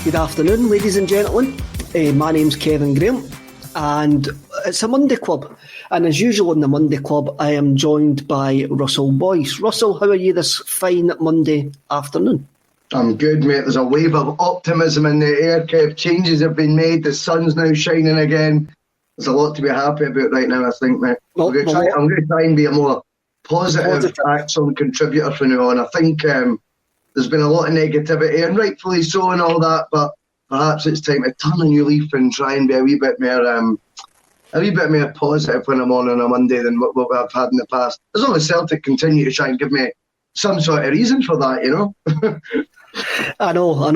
Good afternoon, ladies and gentlemen. My name's Kevin Graham, and it's a Monday Club. And as usual on the Monday Club, I am joined by Russell Boyce. Russell, how are you this fine Monday afternoon? I'm good, mate. There's a wave of optimism in the air, Kev. Changes have been made. The sun's now shining again. There's a lot to be happy about right now, I think, mate. I'm going to try and be a more positive actual contributor from now on. I think there's been a lot of negativity, and rightfully so and all that, but perhaps it's time to turn a new leaf and try and be a wee bit more positive when I'm on a Monday than what I've had in the past. As long as Celtic continue to try and give me some sort of reason for that, you know. I know.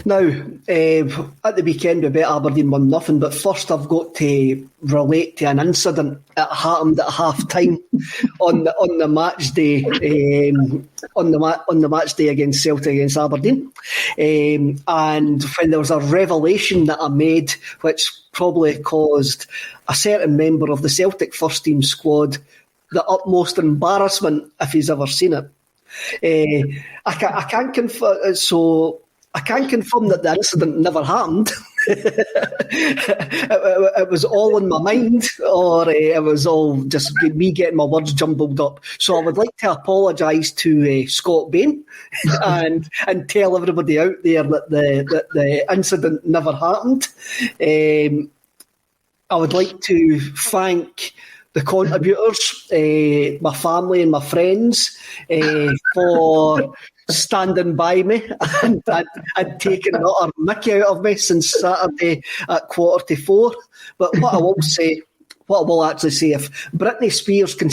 Now, at the weekend we beat Aberdeen 1-0, but first I've got to relate to an incident that happened at half time on the match day, on the match day against Celtic against Aberdeen, and when there was a revelation that I made, which probably caused a certain member of the Celtic first team squad the utmost embarrassment if he's ever seen it. I can't confirm that the incident never happened. It was all in my mind, or it was all just me getting my words jumbled up. So I would like to apologise to Scott Bain and tell everybody out there that the incident never happened. I would like to thank the contributors, my family and my friends, for standing by me and taking the utter mickey out of me since Saturday at 3:45. But what I will actually say, if Britney Spears can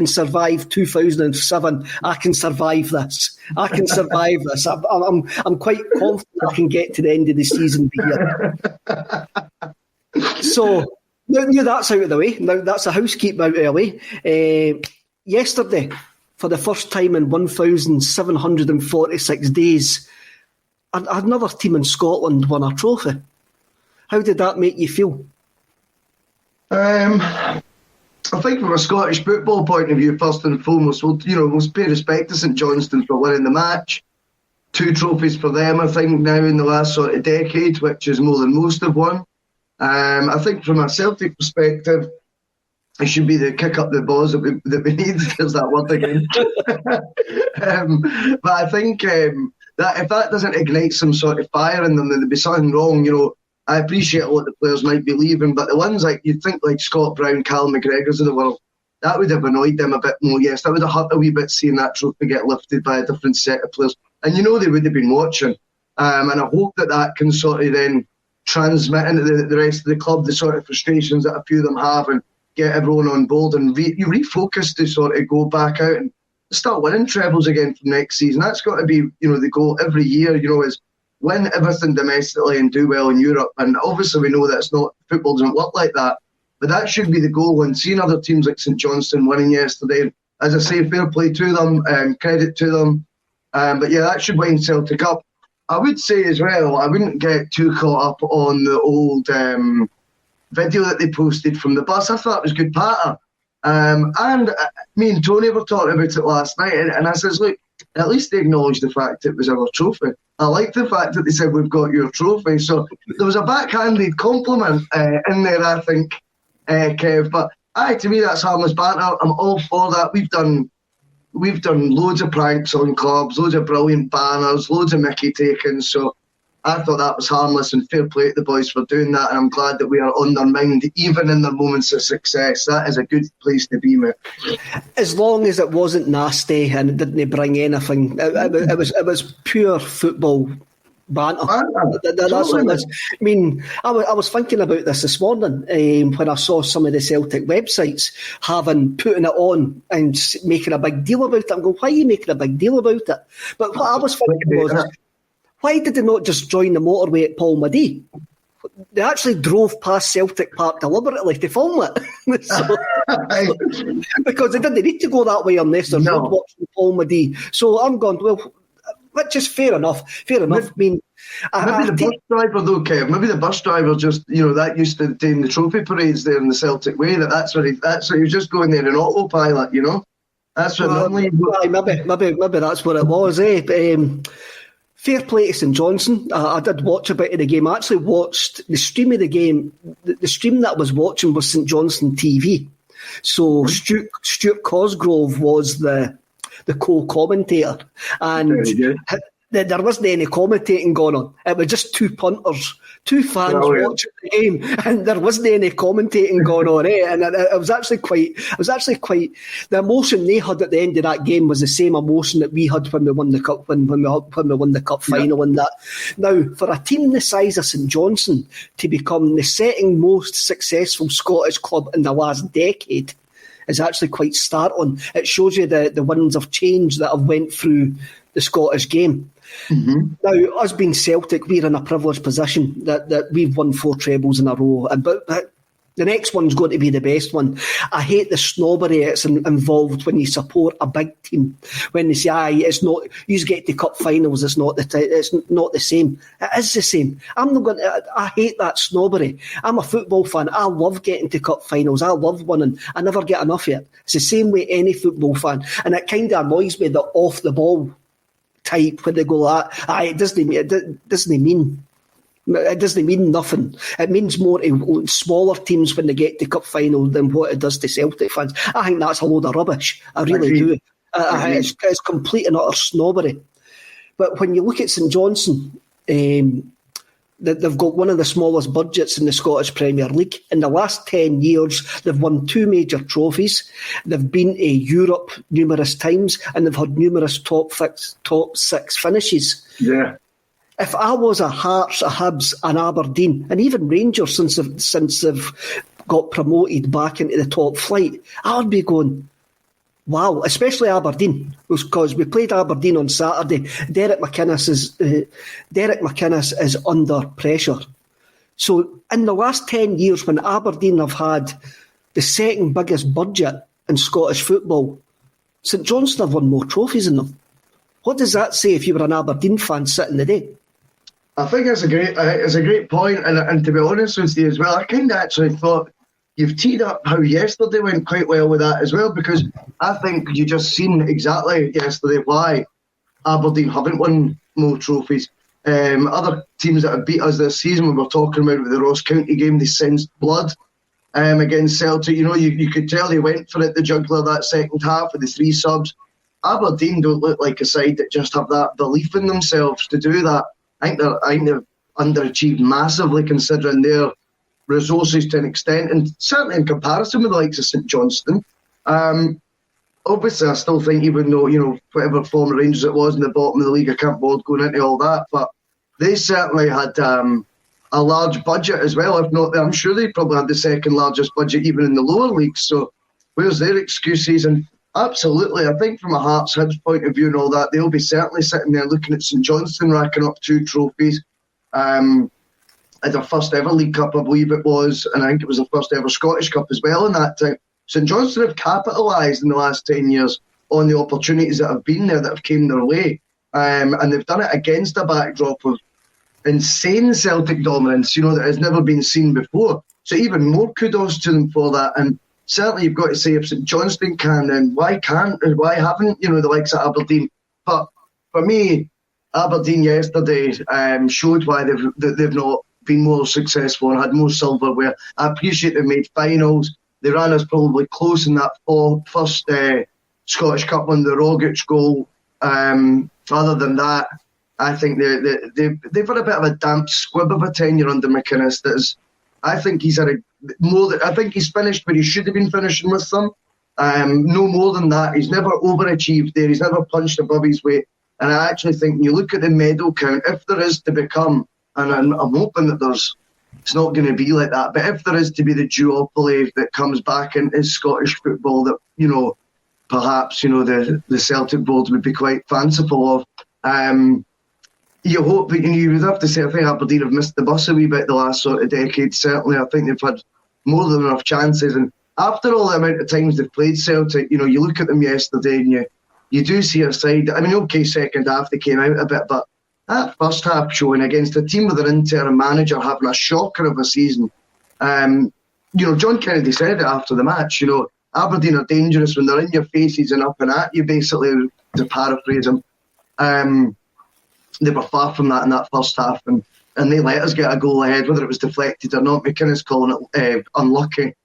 survive 2007, I can survive this. I'm quite confident I can get to the end of the season here. So, now that's out of the way. Now that's a housekeeping out of the way. Yesterday, for the first time in 1,746 days, another team in Scotland won a trophy. How did that make you feel? I think from a Scottish football point of view, first and foremost, we'll pay respect to St Johnstone for winning the match. 2 trophies for them, I think, now in the last sort of decade, which is more than most have won. I think from a Celtic perspective, it should be the kick up the balls that we need. There's that word again. But I think that if that doesn't ignite some sort of fire in them, then there'd be something wrong. You know, I appreciate a lot of the players might be leaving, but the ones like you'd think like Scott Brown, Cal McGregor's of the world, that would have annoyed them a bit more. Yes, that would have hurt a wee bit seeing that trophy get lifted by a different set of players, and they would have been watching. And I hope that can sort of then transmit into the rest of the club the sort of frustrations that a few of them have, and get everyone on board and you refocus to sort of go back out and start winning trebles again for next season. That's got to be, the goal every year, is win everything domestically and do well in Europe. And obviously we know that football doesn't work like that, but that should be the goal. And seeing other teams like St Johnstone winning yesterday, as I say, fair play to them, credit to them. But yeah, that should wind Celtic up. I would say as well, I wouldn't get too caught up on the old video that they posted from the bus. I thought it was good patter. And me and Tony were talking about it last night, and I says, look, at least they acknowledged the fact it was our trophy. I like the fact that they said, we've got your trophy. So there was a backhanded compliment in there, I think, Kev. But to me, that's harmless banter. I'm all for that. We've done loads of pranks on clubs, loads of brilliant banners, loads of mickey takings. So I thought that was harmless, and fair play to the boys for doing that. And I'm glad that we are on their mind, even in their moments of success. That is a good place to be, mate. As long as it wasn't nasty and it didn't bring anything, it was pure football banter. That's Totally, all it is. I mean, I was thinking about this morning when I saw some of the Celtic websites putting it on and making a big deal about it. I'm going, why are you making a big deal about it? But what I was thinking was, why did they not just join the motorway at Palmadie? They actually drove past Celtic Park deliberately to film it. Because they didn't need to go that way unless they're road watching Palmadie. So I'm going, well, which is fair enough. Fair enough. I mean, maybe the bus driver, though, Kev. Maybe the bus driver just, that used to doing the trophy parades there in the Celtic way. That's what he was just going there in autopilot. That's what maybe that's what it was. Fair play to St Johnstone. I did watch a bit of the game. I actually watched the stream of the game. The stream that I was watching was St Johnstone TV. So Stuart Cosgrove was the co-commentator, and there wasn't any commentating going on. It was just two punters, two fans watching the game, and there wasn't any commentating going on. And it was actually quite. The emotion they had at the end of that game was the same emotion that we had when we won the cup, when we won the cup final. And that now, for a team the size of St Johnstone to become the second most successful Scottish club in the last decade is actually quite startling. It shows you the winds of change that have went through the Scottish game. Mm-hmm. Now, us being Celtic, we're in a privileged position that we've won 4 trebles in a row. But the next one's going to be the best one. I hate the snobbery that's involved when you support a big team. When they say, it's not, you get to cup finals, it's not the same. It is the same. I hate that snobbery. I'm a football fan. I love getting to cup finals. I love winning. I never get enough of it. It's the same way any football fan. And it kind of annoys me that off the ball type when they go it doesn't mean nothing. It means more to smaller teams when they get to cup final than what it does to Celtic fans. I think that's a load of rubbish. I really do. It's complete and utter snobbery. But when you look at St Johnstone, they've got one of the smallest budgets in the Scottish Premier League. In the last 10 years, they've won 2 major trophies. They've been to Europe numerous times, and they've had numerous top 6 finishes. Yeah. If I was a Hearts, a Hibs, an Aberdeen, and even Rangers since they've got promoted back into the top flight, I would be going, wow, especially Aberdeen, because we played Aberdeen on Saturday. Derek McInnes is under pressure. So in the last 10 years, when Aberdeen have had the second biggest budget in Scottish football, St Johnstone have won more trophies than them. What does that say if you were an Aberdeen fan sitting today? I think it's a great point, and to be honest with you as well, I kind of actually thought you've teed up how yesterday went quite well with that as well, because I think you just seen exactly yesterday why Aberdeen haven't won more trophies. Other teams that have beat us this season, we were talking about with the Ross County game, they sensed blood against Celtic. You could tell they went for it, the juggler, that second half with the 3 subs. Aberdeen don't look like a side that just have that belief in themselves to do that. I think they've underachieved massively considering their resources to an extent, and certainly in comparison with the likes of St Johnstone. Obviously, I still think, even though, whatever former Rangers it was in the bottom of the league, I can't bother going into all that, but they certainly had a large budget as well. If not, I'm sure they probably had the second largest budget even in the lower leagues. So where's their excuses? And absolutely, I think from a Hearts Hibs point of view and all that, they'll be certainly sitting there looking at St Johnstone racking up 2 trophies. At their first ever League Cup, I believe it was, and I think it was the first ever Scottish Cup as well in that time. St Johnstone have capitalised in the last 10 years on the opportunities that have been there, that have came their way. And they've done it against a backdrop of insane Celtic dominance, that has never been seen before. So even more kudos to them for that. And certainly you've got to say, if St Johnstone can, then why haven't, the likes of Aberdeen? But for me, Aberdeen yesterday showed why they've not been more successful and had more silverware. I appreciate they made finals. They ran us probably close in that first Scottish Cup when the Rogic goal. Other than that, I think they've had a bit of a damp squib of a tenure under McInnes. I think he's had I think he's finished where he should have been finishing with them. No more than that. He's never overachieved there. He's never punched above his weight. And I actually think when you look at the medal count, if there is to become, and I'm hoping that it's not going to be like that, but if there is to be the duopoly that comes back into Scottish football that, perhaps, the Celtic board would be quite fanciful of, you hope that you would have to say, I think Aberdeen have missed the bus a wee bit the last sort of decade. Certainly, I think they've had more than enough chances. And after all the amount of times they've played Celtic, you look at them yesterday and you do see a side. I mean, okay, second half they came out a bit, but that first half showing against a team with an interim manager having a shocker of a season. John Kennedy said it after the match. Aberdeen are dangerous when they're in your faces and up and at you, basically, to paraphrase him. They were far from that in that first half, and they let us get a goal ahead, whether it was deflected or not. McInnes calling it unlucky.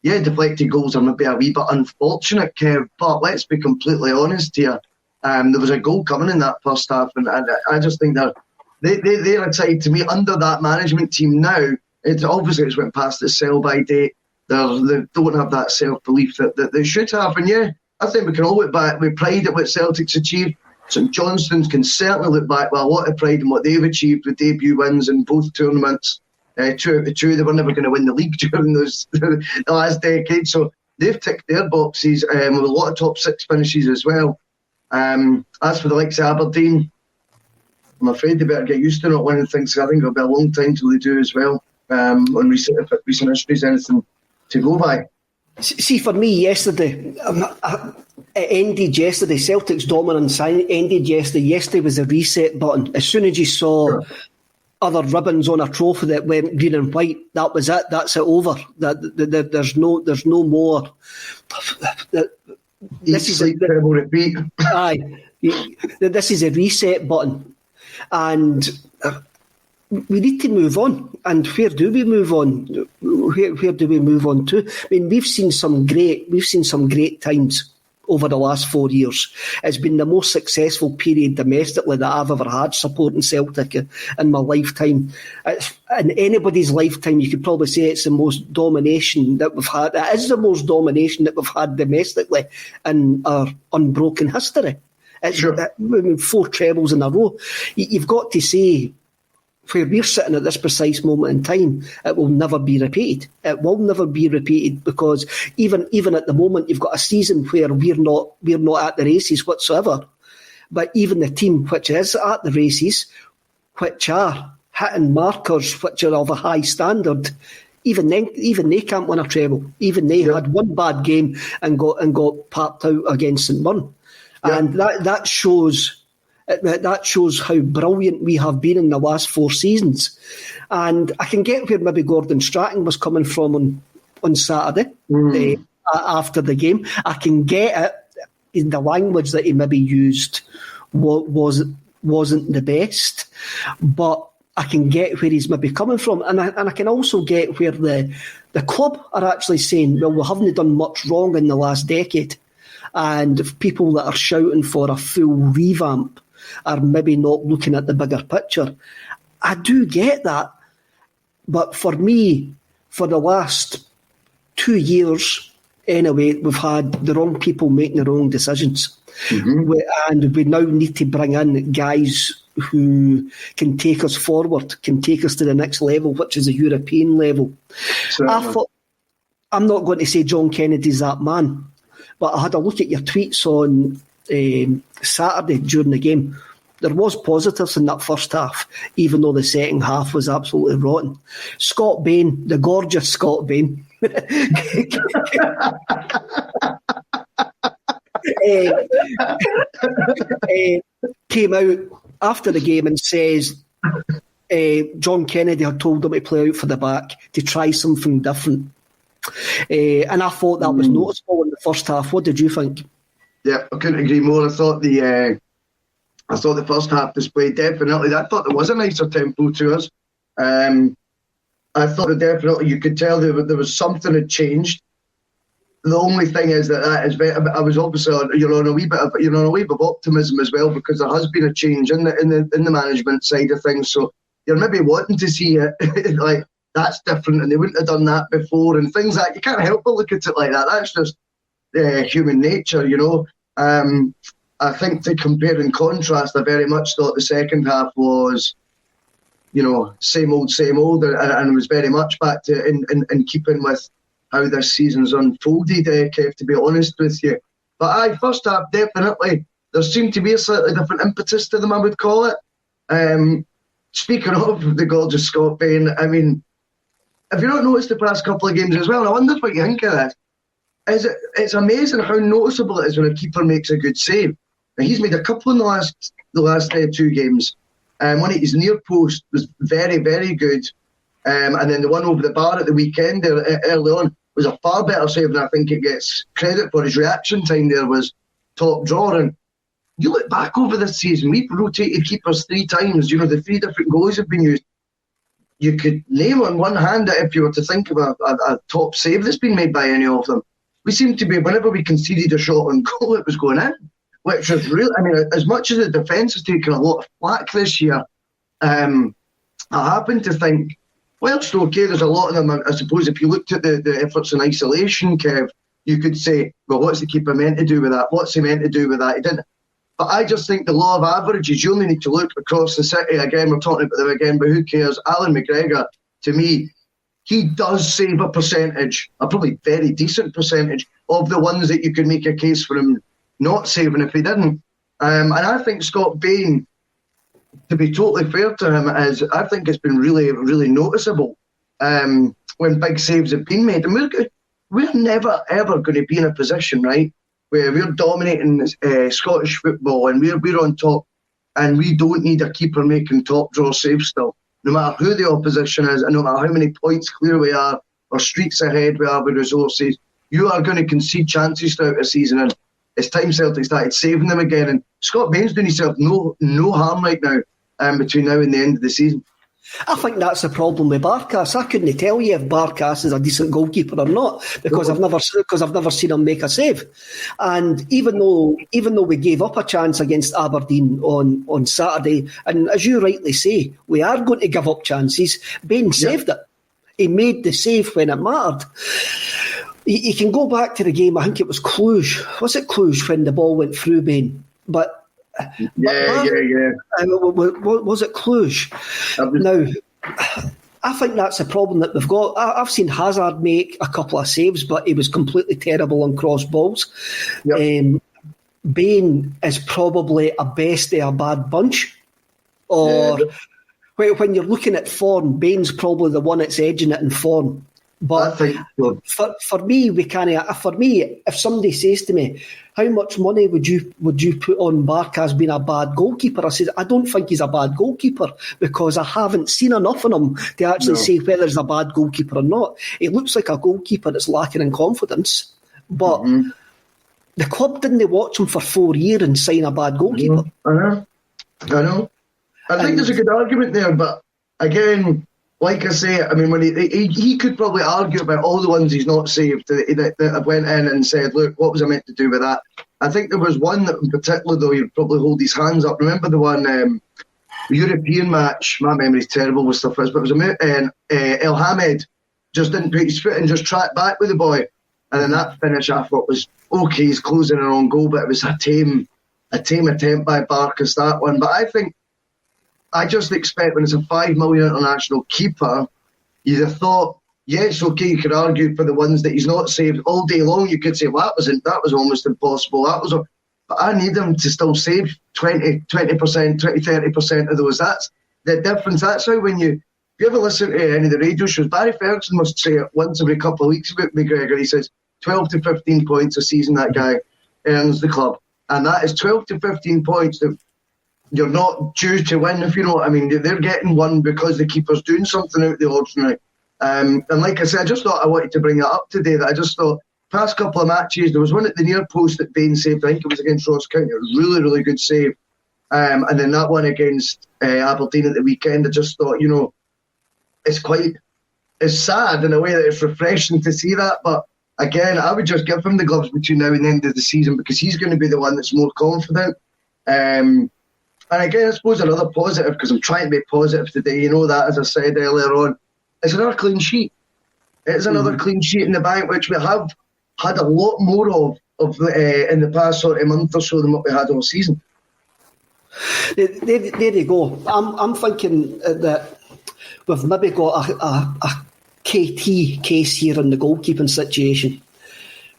Yeah, deflected goals are maybe a wee bit unfortunate, Kev, but let's be completely honest here. There was a goal coming in that first half, and I just think that they're a side, to me, under that management team now. It's went past the sell-by date. They don't have that self-belief that they should have. And yeah, I think we can all look back with pride at what Celtic's achieved. St Johnstone's can certainly look back with a lot of pride in what they've achieved with debut wins in both tournaments. 2 out of 2, they were never going to win the league during the last decade. So they've ticked their boxes with a lot of top 6 finishes as well. As for the likes of Aberdeen, I'm afraid they better get used to not winning things. I think it'll be a long time till they do as well. On recent history is anything to go by. See, for me, yesterday, it ended yesterday. Celtic's dominance ended yesterday. Yesterday was a reset button. As soon as you saw other ribbons on a trophy that went green and white, that was it. That's it over. There's no more. This is a terrible repeat. Aye, this is a reset button, and we need to move on. And where do we move on? Where do we move on to? I mean, we've seen some great times over the last 4 years. It's been the most successful period domestically that I've ever had supporting Celtic in my lifetime. In anybody's lifetime, you could probably say it's the most domination that we've had. It is the most domination that we've had domestically in our unbroken history. It's 4 trebles in a row. You've got to say, where we're sitting at this precise moment in time, it will never be repeated. It will never be repeated, because even at the moment, you've got a season where we're not at the races whatsoever. But even the team which is at the races, which are hitting markers which are of a high standard, even they can't win a treble. Even they had one bad game and got papped out against St Mirren, and that shows. That shows how brilliant we have been in the last 4 seasons. And I can get where maybe Gordon Strachan was coming from on Saturday after the game. I can get it. In the language that he maybe used wasn't the best, but I can get where he's maybe coming from. And I can also get where the club are actually saying, well, we haven't done much wrong in the last decade. And if people that are shouting for a full revamp are maybe not looking at the bigger picture. I do get that. But for me, for the last 2 years, anyway, we've had the wrong people making the wrong decisions. Mm-hmm. And we now need to bring in guys who can take us forward, can take us to the next level, which is a European level. I'm not going to say John Kennedy's that man, but I had a look at your tweets on Saturday during the game. There was positives in that first half, even though the second half was absolutely rotten. Scott Bain, the gorgeous Scott Bain, came out after the game and says John Kennedy had told him to play out for the back, to try something different. And I thought that was noticeable in the first half. What did you think? Yeah, I couldn't agree more. I thought the first half display definitely. I thought there was a nicer tempo to us. I thought that definitely you could tell there was something had changed. The only thing is that is very, I was obviously on a wee bit of optimism as well, because there has been a change in the management side of things. So you're maybe wanting to see it like that's different, and they wouldn't have done that before, and things like you can't help but look at it like that. That's just human nature, you know. I think to compare and contrast, I very much thought the second half was, same old, and was very much back to in keeping with how this season's unfolded, Kev, to be honest with you. But first half, definitely, there seemed to be a slightly different impetus to them, I would call it. Speaking of the gorgeous Scott Bain, I mean, have you not noticed the past couple of games as well? I wonder what you think of this. It's amazing how noticeable it is when a keeper makes a good save. Now, he's made a couple in the last 2 games. One at his near post was very, very good. And then the one over the bar at the weekend early on was a far better save than I think it gets credit for. His reaction time there was top drawer. And you look back over this season, we've rotated keepers 3 times. The 3 different goalies have been used. You could name on one hand that if you were to think of a top save that's been made by any of them. We seem to be, whenever we conceded a shot on goal, it was going in, which was really, I mean, as much as the defence has taken a lot of flack this year, I happen to think, whilst okay, there's a lot of them, I suppose if you looked at the efforts in isolation, Kev, you could say, well, what's the keeper meant to do with that? What's he meant to do with that? He didn't. But I just think the law of averages, you only need to look across the city. Again, we're talking about them again, but who cares? Alan McGregor, to me, he does save a percentage, a probably very decent percentage, of the ones that you could make a case for him not saving if he didn't. And I think Scott Bain, to be totally fair to him, I think it's been really, really noticeable when big saves have been made. And we're never, ever going to be in a position, right, where we're dominating Scottish football and we're on top and we don't need a keeper making top draw saves still. No matter who the opposition is and no matter how many points clear we are or streets ahead we are with resources, you are going to concede chances throughout the season, and it's time Celtic started saving them again. And Scott Bain's doing himself no harm right now between now and the end of the season. I think that's the problem with Barkas. I couldn't tell you if Barkas is a decent goalkeeper or not because I've never seen him make a save. And even though we gave up a chance against Aberdeen on Saturday, and as you rightly say, we are going to give up chances, Bain saved it. He made the save when it mattered. You can go back to the game. I think it was Cluj. Was it Cluj when the ball went through Bain? Yeah. Was it Cluj? Now, I think that's a problem that we've got. I've seen Hazard make a couple of saves, but he was completely terrible on cross balls. Yep. Bain is probably a best of a bad bunch. When you're looking at form, Bain's probably the one that's edging it in form. But for me, if somebody says to me, how much money would you put on Barkas being a bad goalkeeper? I said, I don't think he's a bad goalkeeper because I haven't seen enough in him to actually say whether he's a bad goalkeeper or not. He looks like a goalkeeper that's lacking in confidence. But the club didn't watch him for 4 years and sign a bad goalkeeper. I know. I think there's a good argument there, but again, like I say, I mean, when he could probably argue about all the ones he's not saved that went in and said, look, what was I meant to do with that? I think there was one that in particular, though, he'd probably hold his hands up. Remember the one, the European match, my memory's terrible with stuff, but it was El Hamed just didn't put his foot in, just tracked back with the boy. And then that finish I thought was, okay, he's closing an own goal, but it was a tame attempt by Barkas, that one. But I just expect when it's a $5 million international keeper, you'd have thought, yes, okay, you could argue for the ones that he's not saved all day long. You could say, well, that was almost impossible. But I need him to still save 20%, 30% of those. That's the difference. That's how if you ever listen to any of the radio shows, Barry Ferguson must say it once every couple of weeks about McGregor. He says 12 to 15 points a season that guy earns the club. And that is 12 to 15 points that you're not due to win, if you know what I mean. They're getting one because the keeper's doing something out of the ordinary. And like I said, I just thought I wanted to bring that up today, that I just thought, past couple of matches, there was one at the near post that Bain saved. I think it was against Ross County. It was a really, really good save. And then that one against Aberdeen at the weekend, I just thought, it's sad in a way that it's refreshing to see that. But again, I would just give him the gloves between now and the end of the season because he's going to be the one that's more confident. And again, I suppose another positive, because I'm trying to be positive today, you know that, as I said earlier on, it's another clean sheet. It's another clean sheet in the bank, which we have had a lot more in the past sort of month or so than what we had all season. There you go. I'm thinking that we've maybe got a KT case here in the goalkeeping situation.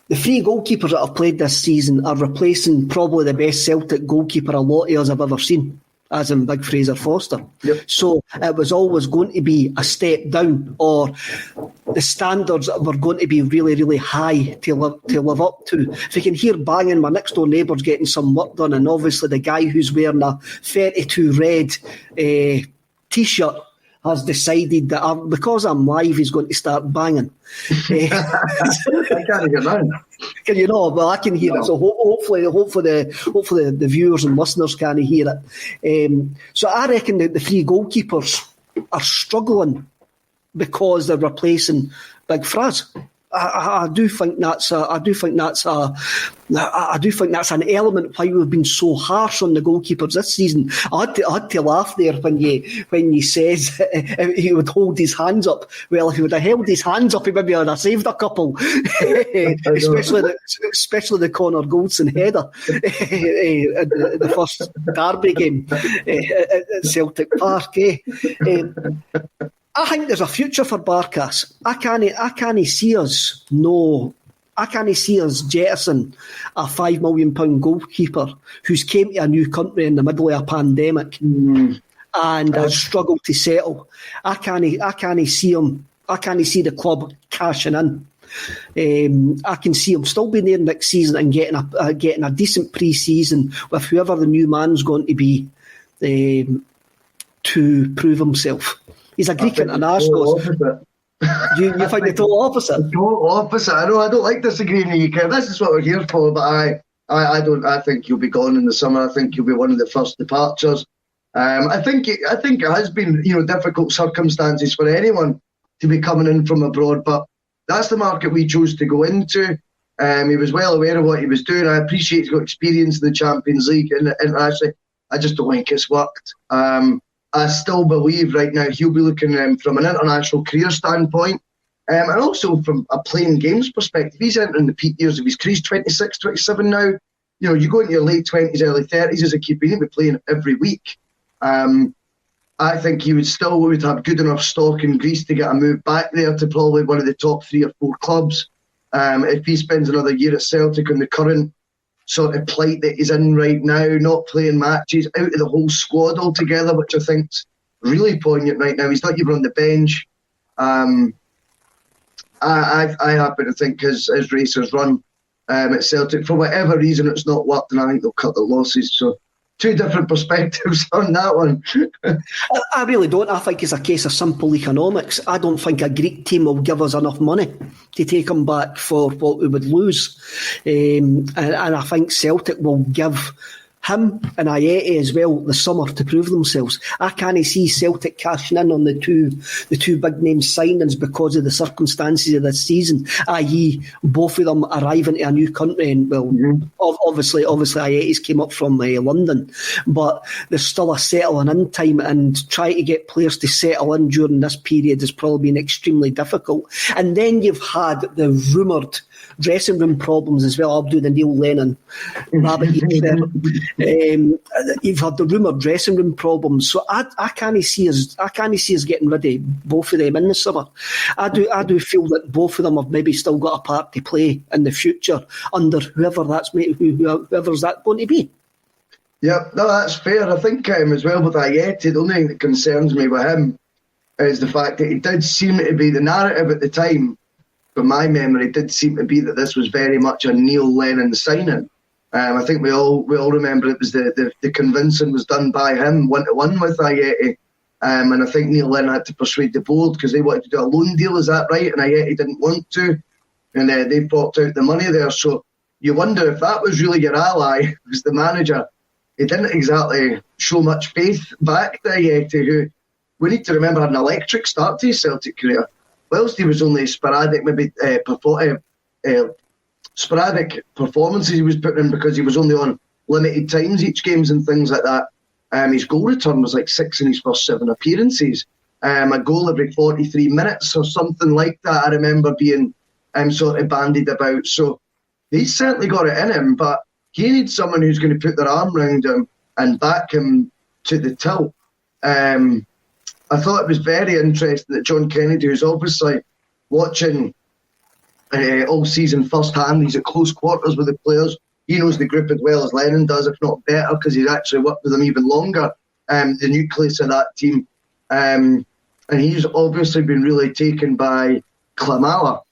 The three goalkeepers that have played this season are replacing probably the best Celtic goalkeeper a lot of us have ever seen, as in Big Fraser Foster. Yep. So it was always going to be a step down, or the standards were going to be really, really high to live up to. If you can hear banging, my next door neighbour's getting some work done, and obviously the guy who's wearing a 32 red T-shirt has decided that because I'm live, he's going to start banging. I can't hear that. Can you know? Well, I can hear it. So hopefully the viewers and listeners can hear it. So I reckon that the three goalkeepers are struggling because they're replacing Big Fraz. I do think that's an element why we've been so harsh on the goalkeepers this season. I had to laugh there when you says he would hold his hands up. Well, if he would have held his hands up, he maybe would have saved a couple, especially the Connor Goldson header in the first derby game at Celtic Park. I think there's a future for Barkas. I can't see us jettison a £5 million goalkeeper who's came to a new country in the middle of a pandemic and has struggled to settle. I can't see the club cashing in. I can see him still being there next season and getting a decent pre-season with whoever the new man's going to be to prove himself.'s a Greek international. You find the total opposite? The total opposite. I know. I don't like disagreeing with you, Kev. This is what we're here for. But I don't. I think he'll be gone in the summer. I think he'll be one of the first departures. I think it has been difficult circumstances for anyone to be coming in from abroad, but that's the market we chose to go into. He was well aware of what he was doing. I appreciate he's got experience in the Champions League, and actually, I just don't think it's worked. I still believe right now he'll be looking from an international career standpoint and also from a playing games perspective. He's entering the peak years of his career. He's 26, 27 now. You go into your late 20s, early 30s as a keeper, you need to be playing every week. I think he would have good enough stock in Greece to get a move back there to probably one of the top 3 or 4 clubs. If he spends another year at Celtic on the current sort of plight that he's in right now, not playing matches, out of the whole squad altogether, which I think's really poignant right now. He's not even on the bench. I happen to think his racer's run at Celtic, for whatever reason, it's not worked, and I think they'll cut the losses. So, two different perspectives on that one. I really don't. I think it's a case of simple economics. I don't think a Greek team will give us enough money to take him back for what we would lose. And I think Celtic will give him and Ayeti as well the summer to prove themselves. I can't see Celtic cashing in on the two big name signings because of the circumstances of this season, i.e. both of them arriving to a new country, and obviously Ayeti's came up from London, but there's still a settling in time, and trying to get players to settle in during this period has probably been extremely difficult. And then you've had the rumoured dressing room problems as well. I'll do the Neil Lennon rabbit there. You've had the rumoured dressing room problems, so I can't see us getting rid of both of them in the summer. I do feel that both of them have maybe still got a part to play in the future under whoever's that going to be. Yeah, no, that's fair. I think as well with Ayeti, the only thing that concerns me with him is the fact that it did seem to be the narrative at the time. From my memory, did seem to be that this was very much a Neil Lennon signing. I think we all remember it was the convincing was done by him 1-1 with Ayeti, and I think Neil Lennon had to persuade the board because they wanted to do a loan deal. Is that right? And Ayeti didn't want to, and they forked out the money there. So you wonder if that was really your ally, was the manager. He didn't exactly show much faith back to Ayeti, who we need to remember had an electric start to his Celtic career. Whilst he was only sporadic, sporadic performances he was putting in because he was only on limited times each games and things like that. His goal return was like 6 in his first 7 appearances. A goal every 43 minutes or something like that. I remember being sort of bandied about. So he's certainly got it in him, but he needs someone who's going to put their arm around him and back him to the tilt. I thought it was very interesting that John Kennedy, who's obviously watching all season firsthand, he's at close quarters with the players. He knows the group as well as Lennon does, if not better, because he's actually worked with them even longer, the nucleus of that team. And he's obviously been really taken by Klimala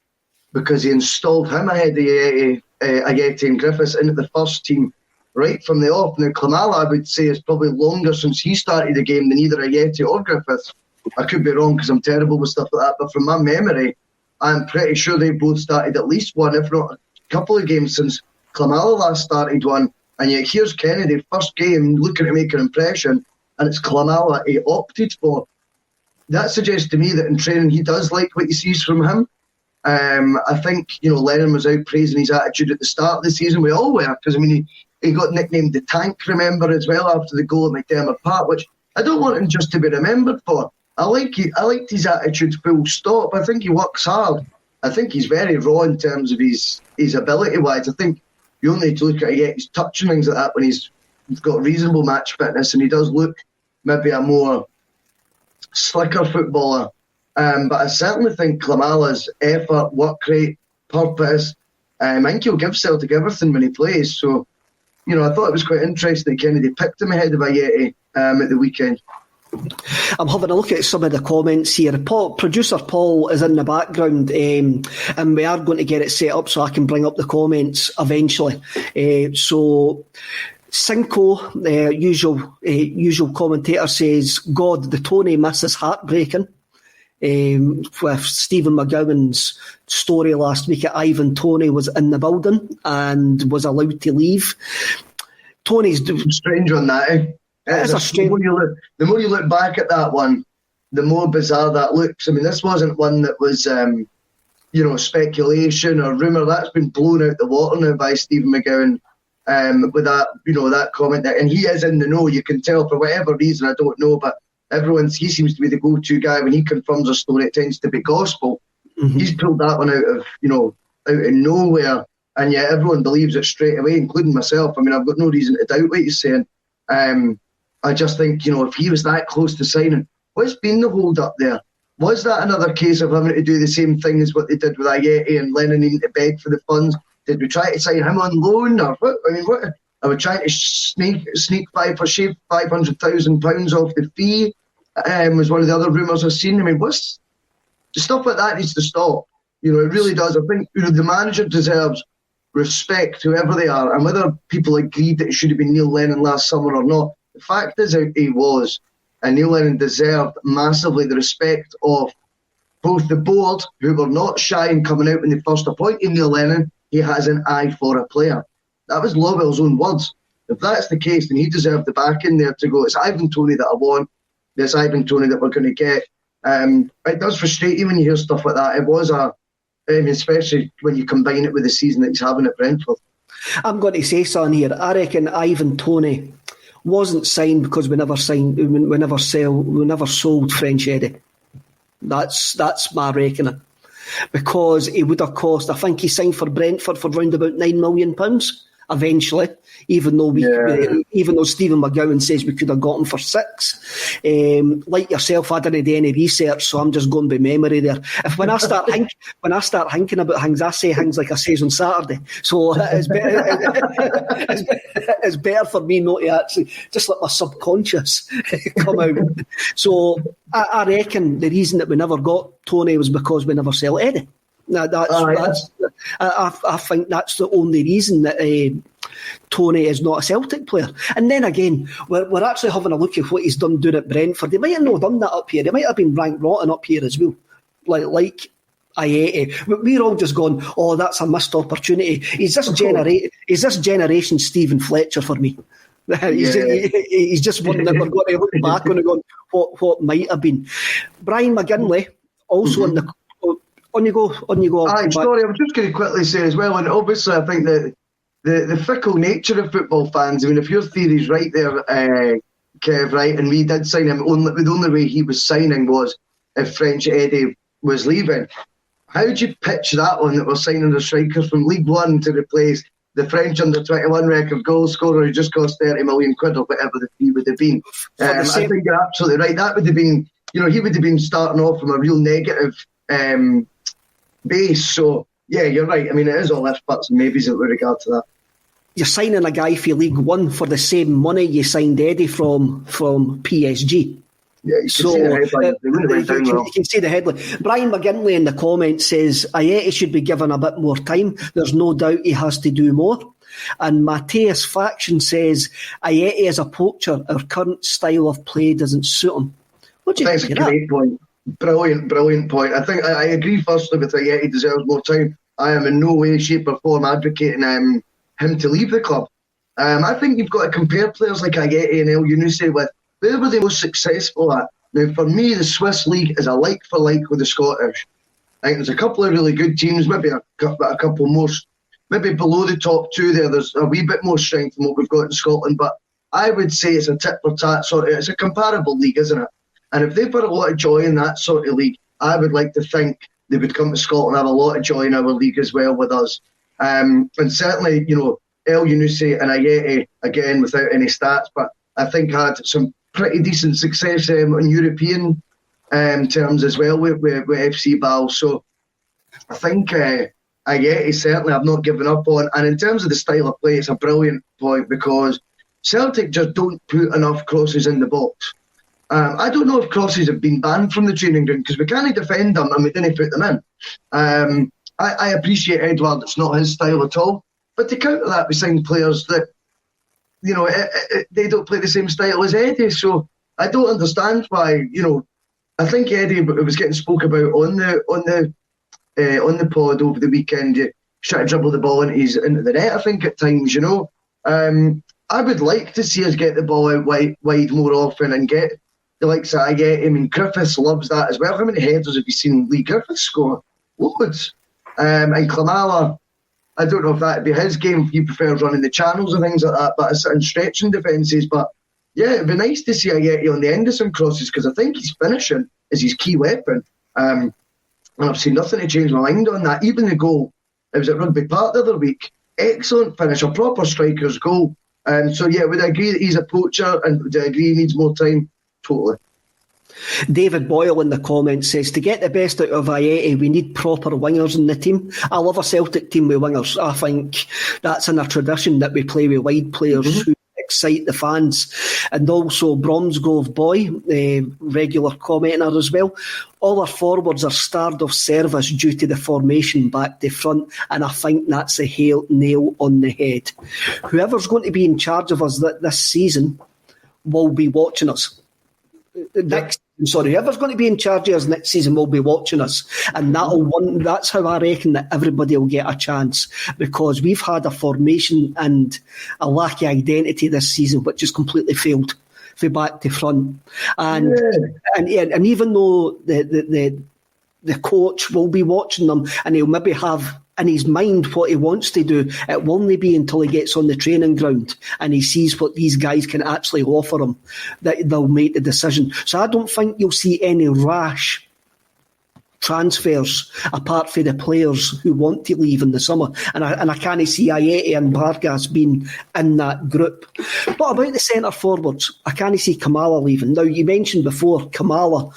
because he installed him ahead of Ajeti and Griffiths into the first team right from the off. Now, Klimala, I would say, is probably longer since he started the game than either Ajeti or Griffiths. I could be wrong because I'm terrible with stuff like that, but from my memory, I'm pretty sure they both started at least one, if not a couple of games since Klimala last started one. And yet here's Kennedy, first game, looking to make an impression, and it's Klimala he opted for. That suggests to me that in training he does like what he sees from him. I think, Lennon was out praising his attitude at the start of the season. We all were, because, he got nicknamed the Tank, remember, as well, after the goal at McDermott Park, which I don't want him just to be remembered for. I liked his attitude, full stop. I think he works hard. I think he's very raw in terms of his ability-wise. I think you only need to look at his touch and things like that when he's got reasonable match fitness, and he does look maybe a more slicker footballer. But I certainly think Klimala's effort, work rate, purpose, I think he'll give Celtic everything when he plays. So, I thought it was quite interesting that Kennedy picked him ahead of Ajeti at the weekend. I'm having a look at some of the comments here. Producer Paul is in the background, and we are going to get it set up so I can bring up the comments eventually. So Cinco, usual commentator, says, God, the Tony miss is heartbreaking. With Stephen McGowan's story last week at Ivan Toney was in the building and was allowed to leave. Tony's strange on that, eh? It's a strange. The more you look back at that one, the more bizarre that looks. This wasn't one that was, speculation or rumour. That's been blown out the water now by Stephen McGowan with that, that comment. And he is in the know. You can tell for whatever reason, I don't know, but he seems to be the go-to guy. When he confirms a story, it tends to be gospel. Mm-hmm. He's pulled that one out of nowhere, and yet everyone believes it straight away, including myself. I've got no reason to doubt what he's saying. I just think, if he was that close to signing, what's been the hold up there? Was that another case of having to do the same thing as what they did with Ajeti and Lennon needing to beg for the funds? Did we try to sign him on loan, or what? What are we trying to shave £500,000 off the fee? Was one of the other rumours I've seen. What's stuff like that needs to stop. It really does. I think the manager deserves respect, whoever they are, and whether people agreed that it should have been Neil Lennon last summer or not. The fact is, he was, and Neil Lennon deserved massively the respect of both the board, who were not shy in coming out when they first appointed Neil Lennon. He has an eye for a player. That was Lovell's own words. If that's the case, then he deserved the back in there to go, it's Ivan Toney that I want. This Ivan Toney that we're going to get. It does frustrate you when you hear stuff like that. It was especially when you combine it with the season that he's having at Brentford. I'm going to say something here. I reckon Ivan Toney wasn't signed because we never sold French Eddie. That's my reckoning. Because he would have cost, I think he signed for Brentford for round about £9 million eventually, even though Stephen McGowan says we could have got him for £6. Like yourself, I didn't do any research, so I'm just going by memory there. When I start thinking about things, I say things like I says on Saturday. So it's better for me not to actually just let my subconscious come out. So I reckon the reason that we never got Tony was because we never sell Eddie. I think that's the only reason that Tony is not a Celtic player. And then again, we're actually having a look at what he's done doing at Brentford. He might have not done that up here. He might have been ranked rotten up here as well. Like Ajeti. We're all just going, oh, that's a missed opportunity. He's this generation Stephen Fletcher for me. He's just one that we're going to look back on and go, what might have been. Brian McGinley, also in the... On you go. Sorry, I was just going to quickly say as well, and obviously I think that the fickle nature of football fans, if your theory's right there, Kev, right, and we did sign him, the only way he was signing was if French Eddie was leaving. How do you pitch that one, that we're signing a striker from League One to replace the French under-21 record goal scorer who just cost 30 million quid or whatever the fee would have been? I think you're absolutely right. That would have been, he would have been starting off from a real negative base. So, yeah, you're right. I mean, it is all ifs, buts and maybes with regard to that. You're signing a guy for League One for the same money you signed Eddie from PSG. Yeah, you can see the headline. You can see the headline. Brian McGinley in the comments says Ayeti should be given a bit more time. There's no doubt he has to do more. And Mateus Faction says Ayeti is a poacher. Our current style of play doesn't suit him. What do you think of that? That's a great point. Brilliant point. I think I agree firstly with Ayeti deserves more time. I am in no way, shape or form advocating him to leave the club. I think you've got to compare players like Ayeti and El Younousi with where were they most successful at. Now, for me, the Swiss League is a like for like with the Scottish. I think there's a couple of really good teams, maybe a couple more, maybe below the top two there. There's a wee bit more strength than what we've got in Scotland, but I would say it's a tit for tat sort of, it's a comparable league, isn't it? And if they've got a lot of joy in that sort of league, I would like to think they would come to Scotland and have a lot of joy in our league as well with us. And certainly, El Younousi and Ayeti, again, without any stats, but I think had some pretty decent success in European terms as well with FC Ball. So I think Ayeti certainly I've not given up on. And in terms of the style of play, it's a brilliant point because Celtic just don't put enough crosses in the box. I don't know if crosses have been banned from the training ground because we can't defend them and we didn't put them in. I appreciate Edward, it's not his style at all. But to counter that, we sign players that they don't play the same style as Eddie, so I don't understand why. I think Eddie was getting spoke about on the pod over the weekend. You try to dribble the ball into the net. I think at times, I would like to see us get the ball out wide more often and get the likes that I get. I mean, Griffiths loves that as well. How many headers have you seen Lee Griffiths score? Loads. And Klamala, I don't know if that would be his game. He prefers running the channels and things like that, but and stretching defences. But yeah, it'd be nice to see Ayeti on the end of some crosses because I think his finishing is his key weapon. And I've seen nothing to change my mind on that. Even the goal, it was at Rugby Park the other week. Excellent finish, a proper striker's goal. So yeah, would I agree that he's a poacher and would I agree he needs more time? Totally. David Boyle in the comments says, to get the best out of Ayeti, we need proper wingers in the team. I love a Celtic team with wingers. I think that's in a tradition that we play with wide players who excite the fans. And also Bromsgrove Boy, regular commenter as well. All our forwards are starved of service due to the formation back to front, and I think that's a nail on the head. Whoever's going to be in charge of us this season will be watching us. Whoever's going to be in charge of us next season will be watching us, and that's how I reckon that everybody will get a chance, because we've had a formation and a lack of identity this season which has completely failed from back to front. And even though the coach will be watching them and he'll maybe have in his mind what he wants to do, it will only be until he gets on the training ground and he sees what these guys can actually offer him that they'll make the decision. So I don't think you'll see any rash transfers apart from the players who want to leave in the summer. And I can't see Ayeti and Vargas being in that group. But about the centre forwards, I can't see Kamala leaving. Now, you mentioned before Kamala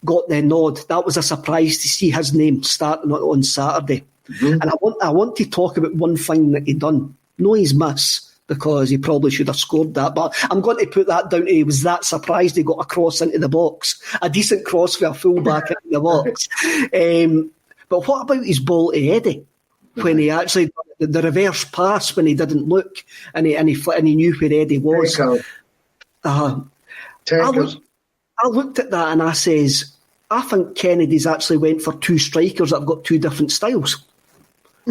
got the nod. That was a surprise to see his name starting on Saturday. And I want to talk about one thing that he done. No, he's miss, because he probably should have scored that. But I'm going to put that down to he was that surprised he got a cross into the box. A decent cross for a full-back into the box. But what about his ball to Eddie? When he actually the reverse pass when he didn't look and he knew where Eddie was. I looked at that and I says, I think Kennedy's actually went for two strikers that have got two different styles.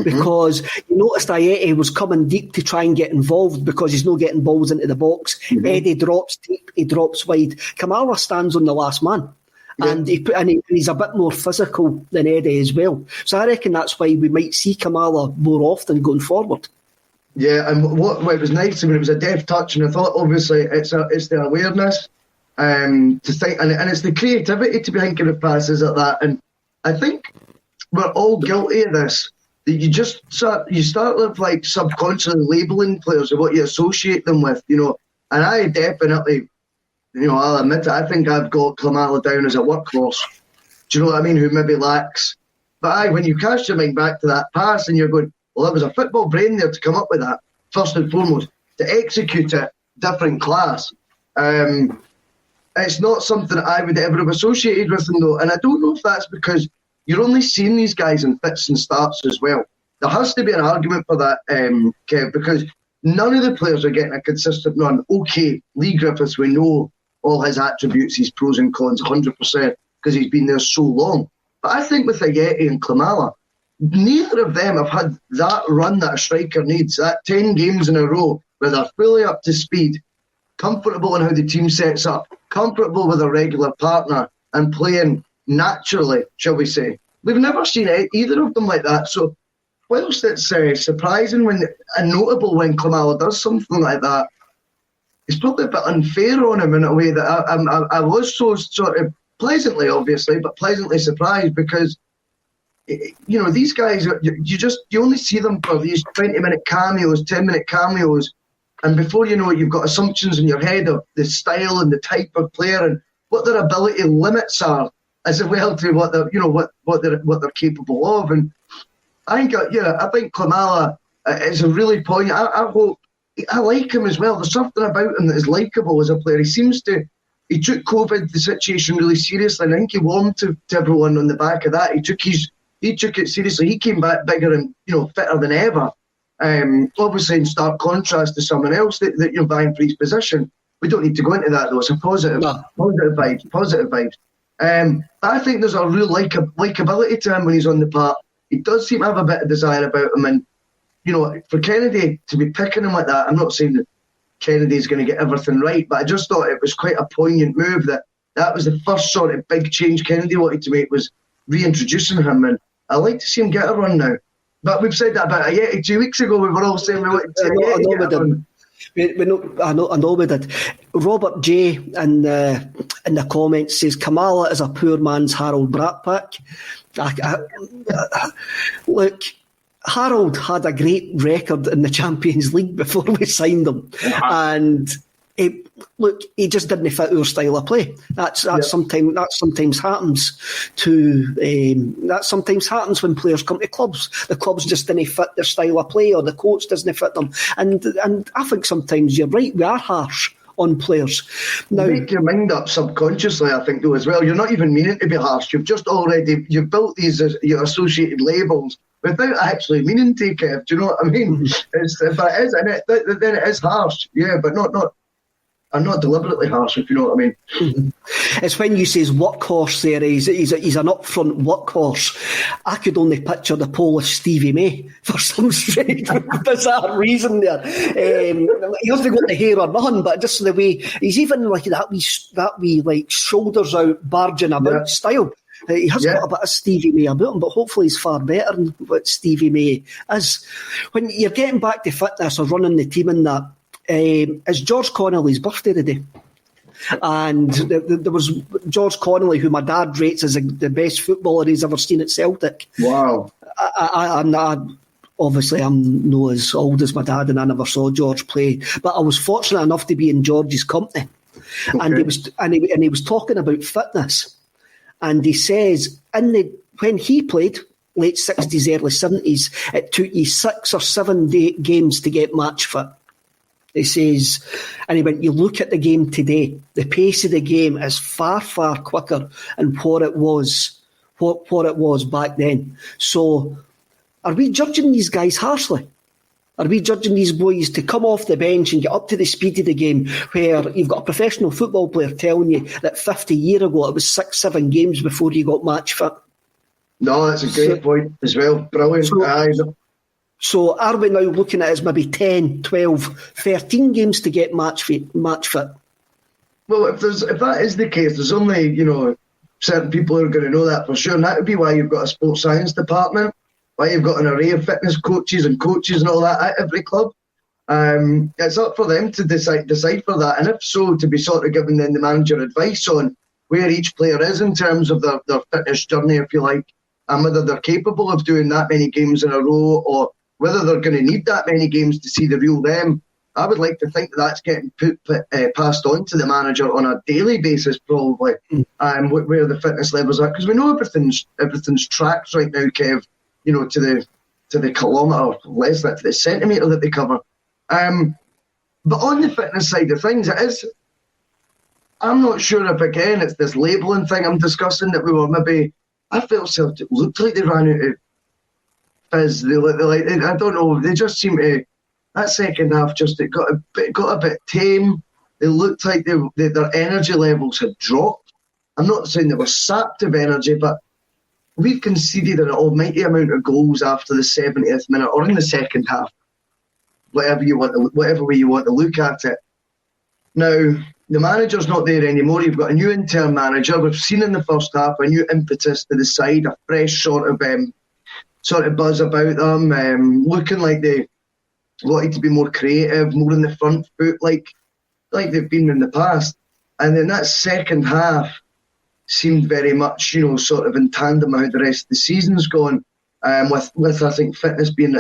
Because you noticed Ayeti was coming deep to try and get involved because he's not getting balls into the box. Eddie drops deep, he drops wide. Kamala stands on the last man. And he's a bit more physical than Eddie as well. So I reckon that's why we might see Kamala more often going forward. Yeah, and what was nice, it was a deft touch, and I thought obviously it's the awareness to think, and it's the creativity to be thinking of passes like that. And I think we're all guilty of this. That you start with like subconsciously labelling players of what you associate them with, you know. And I definitely, you know, I'll admit it, I think I've got Klimala down as a workhorse. Do you know what I mean? Who maybe lacks. But when you cast your mind back to that pass and you're going, well, there was a football brain there to come up with that, first and foremost. To execute it, different class. It's not something that I would ever have associated with them, though. And I don't know if that's because you're only seeing these guys in fits and starts as well. There has to be an argument for that, Kev, because none of the players are getting a consistent run. Okay, Lee Griffiths, we know all his attributes, his pros and cons, 100%, because he's been there so long. But I think with Ajeti and Klimala, neither of them have had that run that a striker needs, that 10 games in a row where they're fully up to speed, comfortable in how the team sets up, comfortable with a regular partner, and playing naturally, shall we say. We've never seen either of them like that. So whilst it's surprising and notable when Klimala does something like that, it's probably a bit unfair on him in a way that I was so sort of pleasantly, obviously, but pleasantly surprised because, you know, these guys, you only see them for these 20-minute cameos, 10-minute cameos, and before you know it, you've got assumptions in your head of the style and the type of player and what their ability limits are, as well to what they're, you know, what they're capable of. And I think Klimala is a really poignant. I like him as well. There's something about him that is likeable as a player. He took COVID, the situation, really seriously, and I think he warmed to everyone on the back of that. He took it seriously. He came back bigger and, you know, fitter than ever. Obviously, in stark contrast to someone else that you're vying for his position. We don't need to go into that, though. It's a positive vibes. But I think there's a real likability to him when he's on the park. He does seem to have a bit of desire about him. And, you know, for Kennedy to be picking him like that, I'm not saying that Kennedy's going to get everything right, but I just thought it was quite a poignant move that was the first sort of big change Kennedy wanted to make, was reintroducing him. And I like to see him get a run now. But we've said that about Ajeti 2 weeks ago. We were all saying we wanted to get a run. I know we did. Robert J in the comments says Klimala is a poor man's Harold Bratpack. Look, Harold had a great record in the Champions League before we signed him, and he just didn't fit our style of play. Sometimes happens when players come to clubs. The clubs just didn't fit their style of play, or the coach doesn't fit them. And I think sometimes you're right. We are harsh on players. Now, you make your mind up subconsciously, I think, though, as well. You're not even meaning to be harsh. You've built these your associated labels without actually meaning to, Kev. Do you know what I mean? If it is, then it is harsh. Yeah, but not. I'm not deliberately harsh, if you know what I mean. It's when you say workhorse there, he's an upfront workhorse. I could only picture the Polish Stevie May for some strange bizarre reason there. He hasn't got the hair or nothing, but just the way he's even like that wee like shoulders out, barging about style. He has got a bit of Stevie May about him, but hopefully he's far better than what Stevie May is. When you're getting back to fitness or running the team in that, it's George Connolly's birthday today, and there was George Connolly, who my dad rates as the best footballer he's ever seen at Celtic. Wow! Obviously I'm not as old as my dad, and I never saw George play, but I was fortunate enough to be in George's company, and he was talking about fitness, and he says when he played late 60s, early 70s, it took you 6 or 7 games to get match fit. He says, and he went, you look at the game today, the pace of the game is far, far quicker than what it was back then. So are we judging these guys harshly? Are we judging these boys to come off the bench and get up to the speed of the game, where you've got a professional football player telling you that 50 years ago it was 6-7 games before you got match fit? No, that's a great point as well. Brilliant. So are we now looking at it as maybe 10, 12, 13 games to get match fit? Well, if that is the case, there's only, certain people who are going to know that for sure. And that would be why you've got a sports science department, why you've got an array of fitness coaches and all that at every club. It's up for them to decipher that. And if so, to be sort of giving them the manager advice on where each player is in terms of their fitness journey, if you like. and whether they're capable of doing that many games in a row, or whether they're going to need that many games to see the real them. I would like to think that's getting passed on to the manager on a daily basis, probably, where the fitness levels are, because we know everything's tracked right now, Kev. You know, to the kilometre, less than to the centimetre that they cover. But on the fitness side of things, it is. I'm not sure if again it's this labelling thing I'm discussing that we were maybe. I felt Celtic looked like they ran out of fizz. I don't know. They just seemed to. That second half it got a bit tame. They looked like their energy levels had dropped. I'm not saying they were sapped of energy, but we've conceded an almighty amount of goals after the 70th minute or in the second half. Whatever way you want to look at it. Now, the manager's not there anymore. You've got a new interim manager. We've seen in the first half a new impetus to the side, a fresh sort of buzz about them, looking like they wanted to be more creative, more in the front foot, like they've been in the past. And then that second half seemed very much, sort of in tandem with how the rest of the season's gone, with I think fitness being,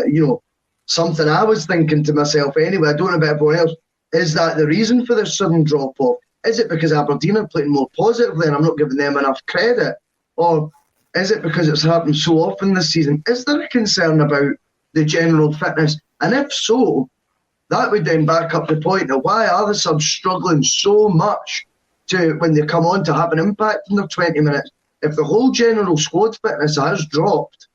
something I was thinking to myself anyway. I don't know about everyone else. Is that the reason for this sudden drop-off? Is it because Aberdeen are playing more positively and I'm not giving them enough credit? Or is it because it's happened so often this season? Is there a concern about the general fitness? And if so, that would then back up the point of why are the subs struggling so much when they come on to have an impact in their 20 minutes? If the whole general squad fitness has dropped,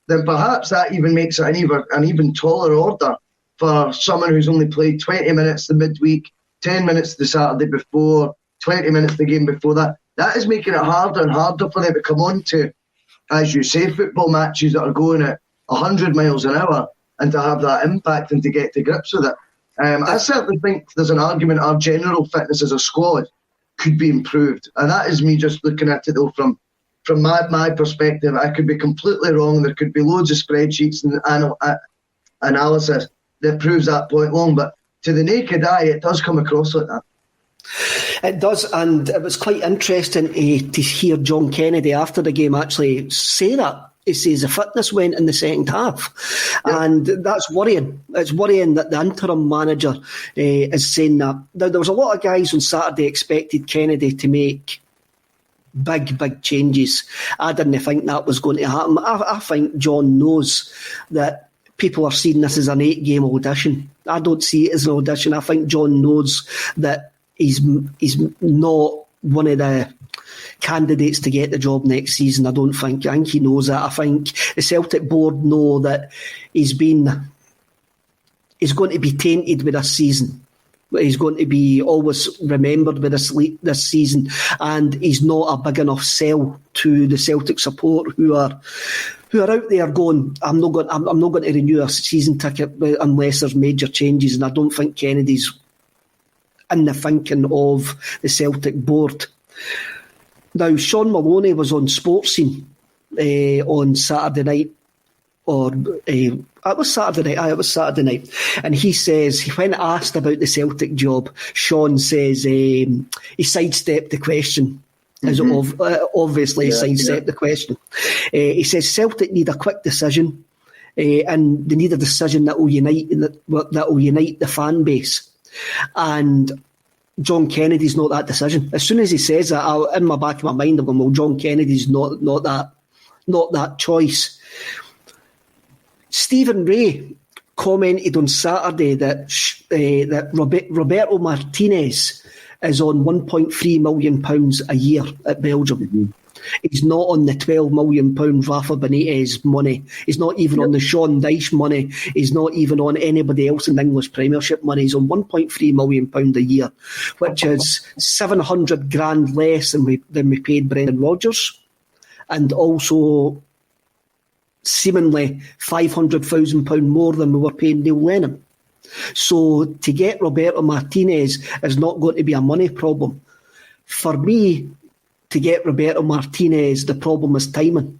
then perhaps that even makes it an even taller order for someone who's only played 20 minutes the midweek, 10 minutes the Saturday before, 20 minutes the game before that. That is making it harder and harder for them to come on to, as you say, football matches that are going at 100 miles an hour and to have that impact and to get to grips with it. I certainly think there's an argument our general fitness as a squad could be improved. And that is me just looking at it, though, from my perspective. I could be completely wrong. There could be loads of spreadsheets and analysis that proves that point wrong. But to the naked eye, it does come across like that. It does, and it was quite interesting to hear John Kennedy after the game actually say that. He says the fitness went in the second half, and that's worrying. It's worrying that the interim manager is saying that. Now, there was a lot of guys on Saturday expected Kennedy to make big changes. I didn't think that was going to happen. I think John knows that people are seeing this as an 8-game audition. I don't see it as an audition. I think John knows that he's not one of the candidates to get the job next season. I think he knows that. I think the Celtic board know that he's going to be tainted with this season. He's going to be always remembered with this season, and he's not a big enough sell to the Celtic support who are out there going, I'm not going to renew a season ticket unless there's major changes. And I don't think Kennedy's in the thinking of the Celtic board. Now, Sean Maloney was on Sports Scene on Saturday night, it was Saturday night, and he says, when asked about the Celtic job, Sean says he sidestepped the question. Obviously, sidestepped the question. He says Celtic need a quick decision, and they need a decision that will unite the fan base. And John Kennedy's not that decision. As soon as he says that, in my back of my mind, I'm going, well, John Kennedy's not that choice. Stephen Ray commented on Saturday that Roberto Martinez is on £1.3 million a year at Belgium. Mm-hmm. He's not on the £12 million Rafa Benitez money. He's not even on the Sean Dyche money. He's not even on anybody else in the English Premiership money. He's on £1.3 million a year, which is $700,000 less than we paid Brendan Rodgers, and also seemingly £500,000 more than we were paying Neil Lennon. So to get Roberto Martinez is not going to be a money problem. For me, to get Roberto Martinez, the problem is timing.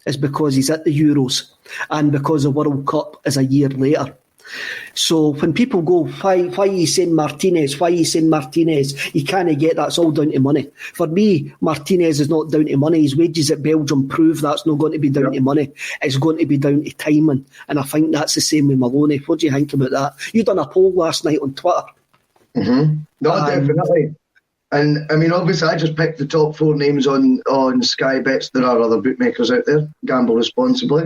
It's because he's at the Euros and because the World Cup is a year later. So when people go, why are you saying Martinez? Why are you saying Martinez? You can't get that's all down to money. For me, Martinez is not down to money. His wages at Belgium prove that's not going to be down to money. It's going to be down to timing. And I think that's the same with Maloney. What do you think about that? You done a poll last night on Twitter. Mm-hmm. No, definitely. And I mean, obviously, I just picked the top 4 names on Sky Bets. There are other bookmakers out there. Gamble responsibly.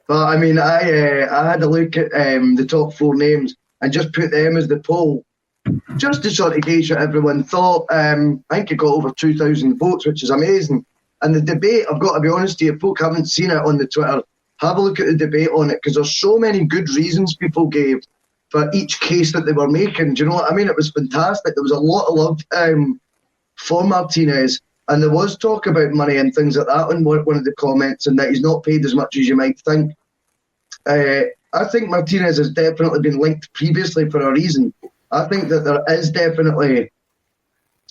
But I mean, I had a look at the top 4 names and just put them as the poll, just to sort of gauge what everyone thought. I think it got over 2,000 votes, which is amazing. And the debate, I've got to be honest to you, if folk haven't seen it on the Twitter, have a look at the debate on it, because there's so many good reasons people gave for each case that they were making. Do you know what I mean? It was fantastic. There was a lot of love for Martinez, and there was talk about money and things like that in one of the comments, and that he's not paid as much as you might think. I think Martinez has definitely been linked previously for a reason. I think that there is definitely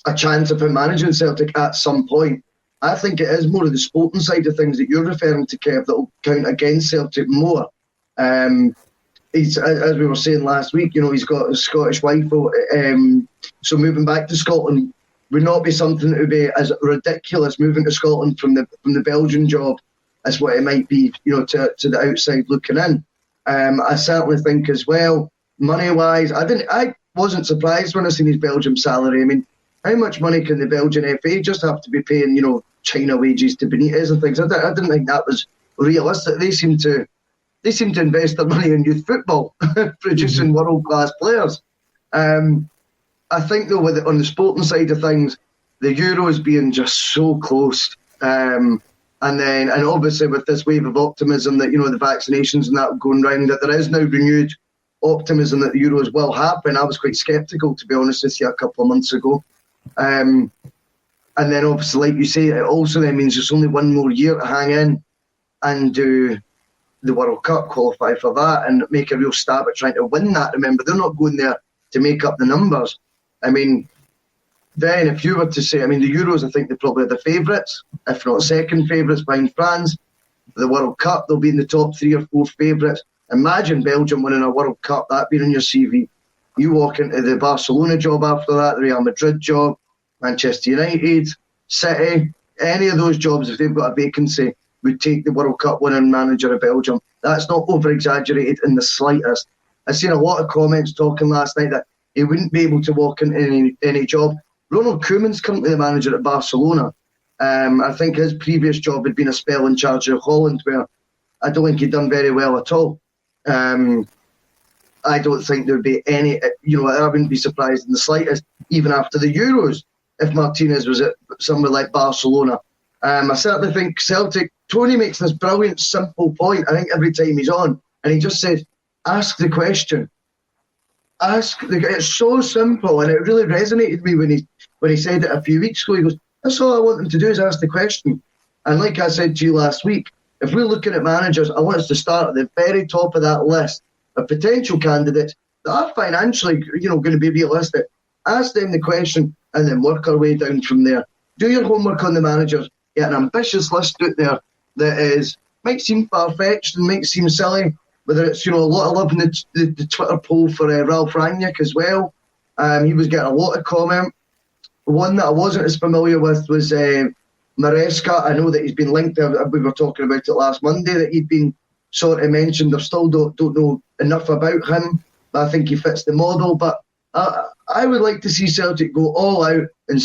a chance of him managing Celtic at some point. I think it is more of the sporting side of things that you're referring to, Kev, that will count against Celtic more. He's, as we were saying last week, he's got a Scottish wife, so moving back to Scotland would not be something that would be as ridiculous moving to Scotland from the Belgian job as what it might be, to the outside looking in. I certainly think as well, money-wise, I wasn't surprised when I seen his Belgium salary. I mean, how much money can the Belgian FA just have to be paying, China wages to Benitez and things? I didn't think that was realistic. They seem to invest their money in youth football, producing world-class players. I think, though, on the sporting side of things, the Euros being just so close, and obviously with this wave of optimism that, the vaccinations and that going round, that there is now renewed optimism that the Euros will happen. I was quite sceptical, to be honest with you, a couple of months ago. And then obviously, like you say, it also then means there's only one more year to hang in and do the World Cup, qualify for that, and make a real stab at trying to win that. Remember, they're not going there to make up the numbers. I mean, then if you were to say, the Euros, I think they're probably the favourites, if not second favourites behind France. The World Cup, they'll be in the top 3 or 4 favourites. Imagine Belgium winning a World Cup, that being on your CV. You walk into the Barcelona job after that, the Real Madrid job, Manchester United, City, any of those jobs, if they've got a vacancy, would take the World Cup winning manager of Belgium. That's not over-exaggerated in the slightest. I've seen a lot of comments talking last night that he wouldn't be able to walk into any job. Ronald Koeman's currently the manager at Barcelona. I think his previous job had been a spell in charge of Holland, where I don't think he'd done very well at all. I don't think there would be any, I wouldn't be surprised in the slightest, even after the Euros, if Martinez was at somewhere like Barcelona. I certainly think Celtic, Tony makes this brilliant, simple point, I think, every time he's on, and he just says, ask the question. It's so simple, and it really resonated with me when he said it a few weeks ago. He goes, that's all I want them to do is ask the question. And like I said to you last week, if we're looking at managers, I want us to start at the very top of that list of potential candidates that are financially, going to be realistic. Ask them the question and then work our way down from there. Do your homework on the managers. Get an ambitious list out there that might seem far-fetched and might seem silly, whether it's, a lot of love in the Twitter poll for Ralph Rangnick as well. He was getting a lot of comment. One that I wasn't as familiar with was Maresca. I know that he's been linked. We were talking about it last Monday, that he'd been sort of mentioned. I still don't know enough about him, but I think he fits the model. But I would like to see Celtic go all out and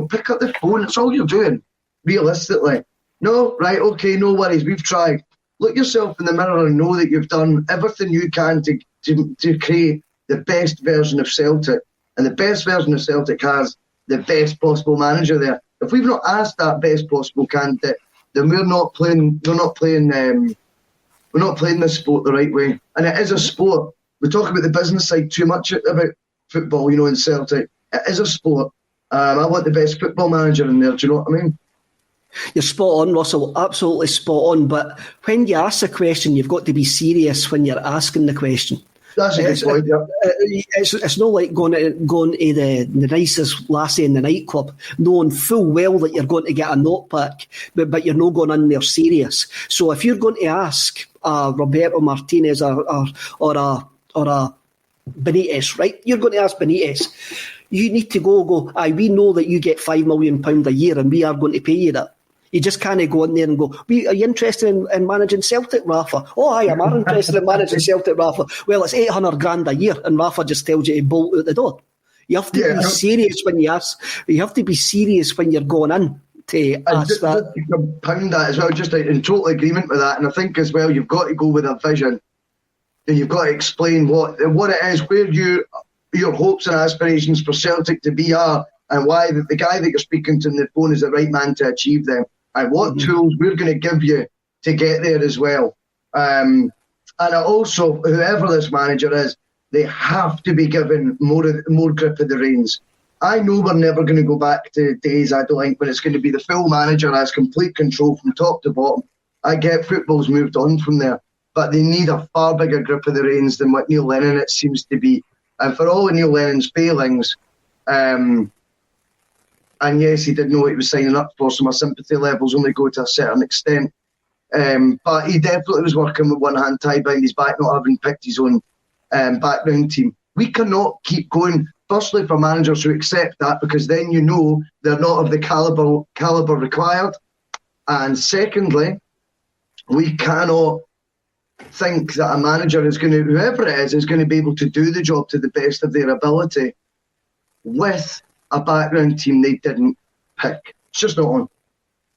pick up the phone. That's all you're doing, realistically. No, right, okay, no worries. We've tried. Look yourself in the mirror and know that you've done everything you can to create the best version of Celtic. And the best version of Celtic has the best possible manager there. If we've not asked that best possible candidate, then we're not playing this sport the right way. And it is a sport. We talk about the business side too much about football, in Celtic. It is a sport. I want the best football manager in there. Do you know what I mean? You're spot on, Russell. Absolutely spot on. But when you ask a question, you've got to be serious when you're asking the question. That's a good point, yeah. It's not like going to the nicest lassie in the nightclub, knowing full well that you're going to get a knockback, but you're not going in there serious. So if you're going to ask Roberto Martinez or a or a Benitez, right? You're going to ask Benitez. You need to go, aye, we know that you get £5 million a year and we are going to pay you that. You just can't go in there and go, are you interested in managing Celtic, Rafa? Oh, aye, I'm interested in managing Celtic, Rafa. Well, it's 800 grand a year, and Rafa just tells you to bolt out the door. You have to be serious when you ask. You have to be serious when you're going in to ask that. You compound that as well, just in total agreement with that. And I think as well, you've got to go with a vision. And you've got to explain what it is, where your hopes and aspirations for Celtic to be are, and why the guy that you're speaking to on the phone is the right man to achieve them, and what tools we're going to give you to get there as well. And also, whoever this manager is, they have to be given more grip of the reins. I know we're never going to go back to days, I don't think, when it's going to be the full manager has complete control from top to bottom. I get football's moved on from there, but they need a far bigger grip of the reins than what Neil Lennon it seems to be. And for all of Neil Lennon's failings, and yes, he did know what he was signing up for, so my sympathy levels only go to a certain extent. But he definitely was working with one hand tied behind his back, not having picked his own background team. We cannot keep going, firstly, for managers who accept that, because then you know they're not of the calibre required. And secondly, we cannot think that a manager is going to, whoever it is going to be able to do the job to the best of their ability with a background team they didn't pick. It's just not on.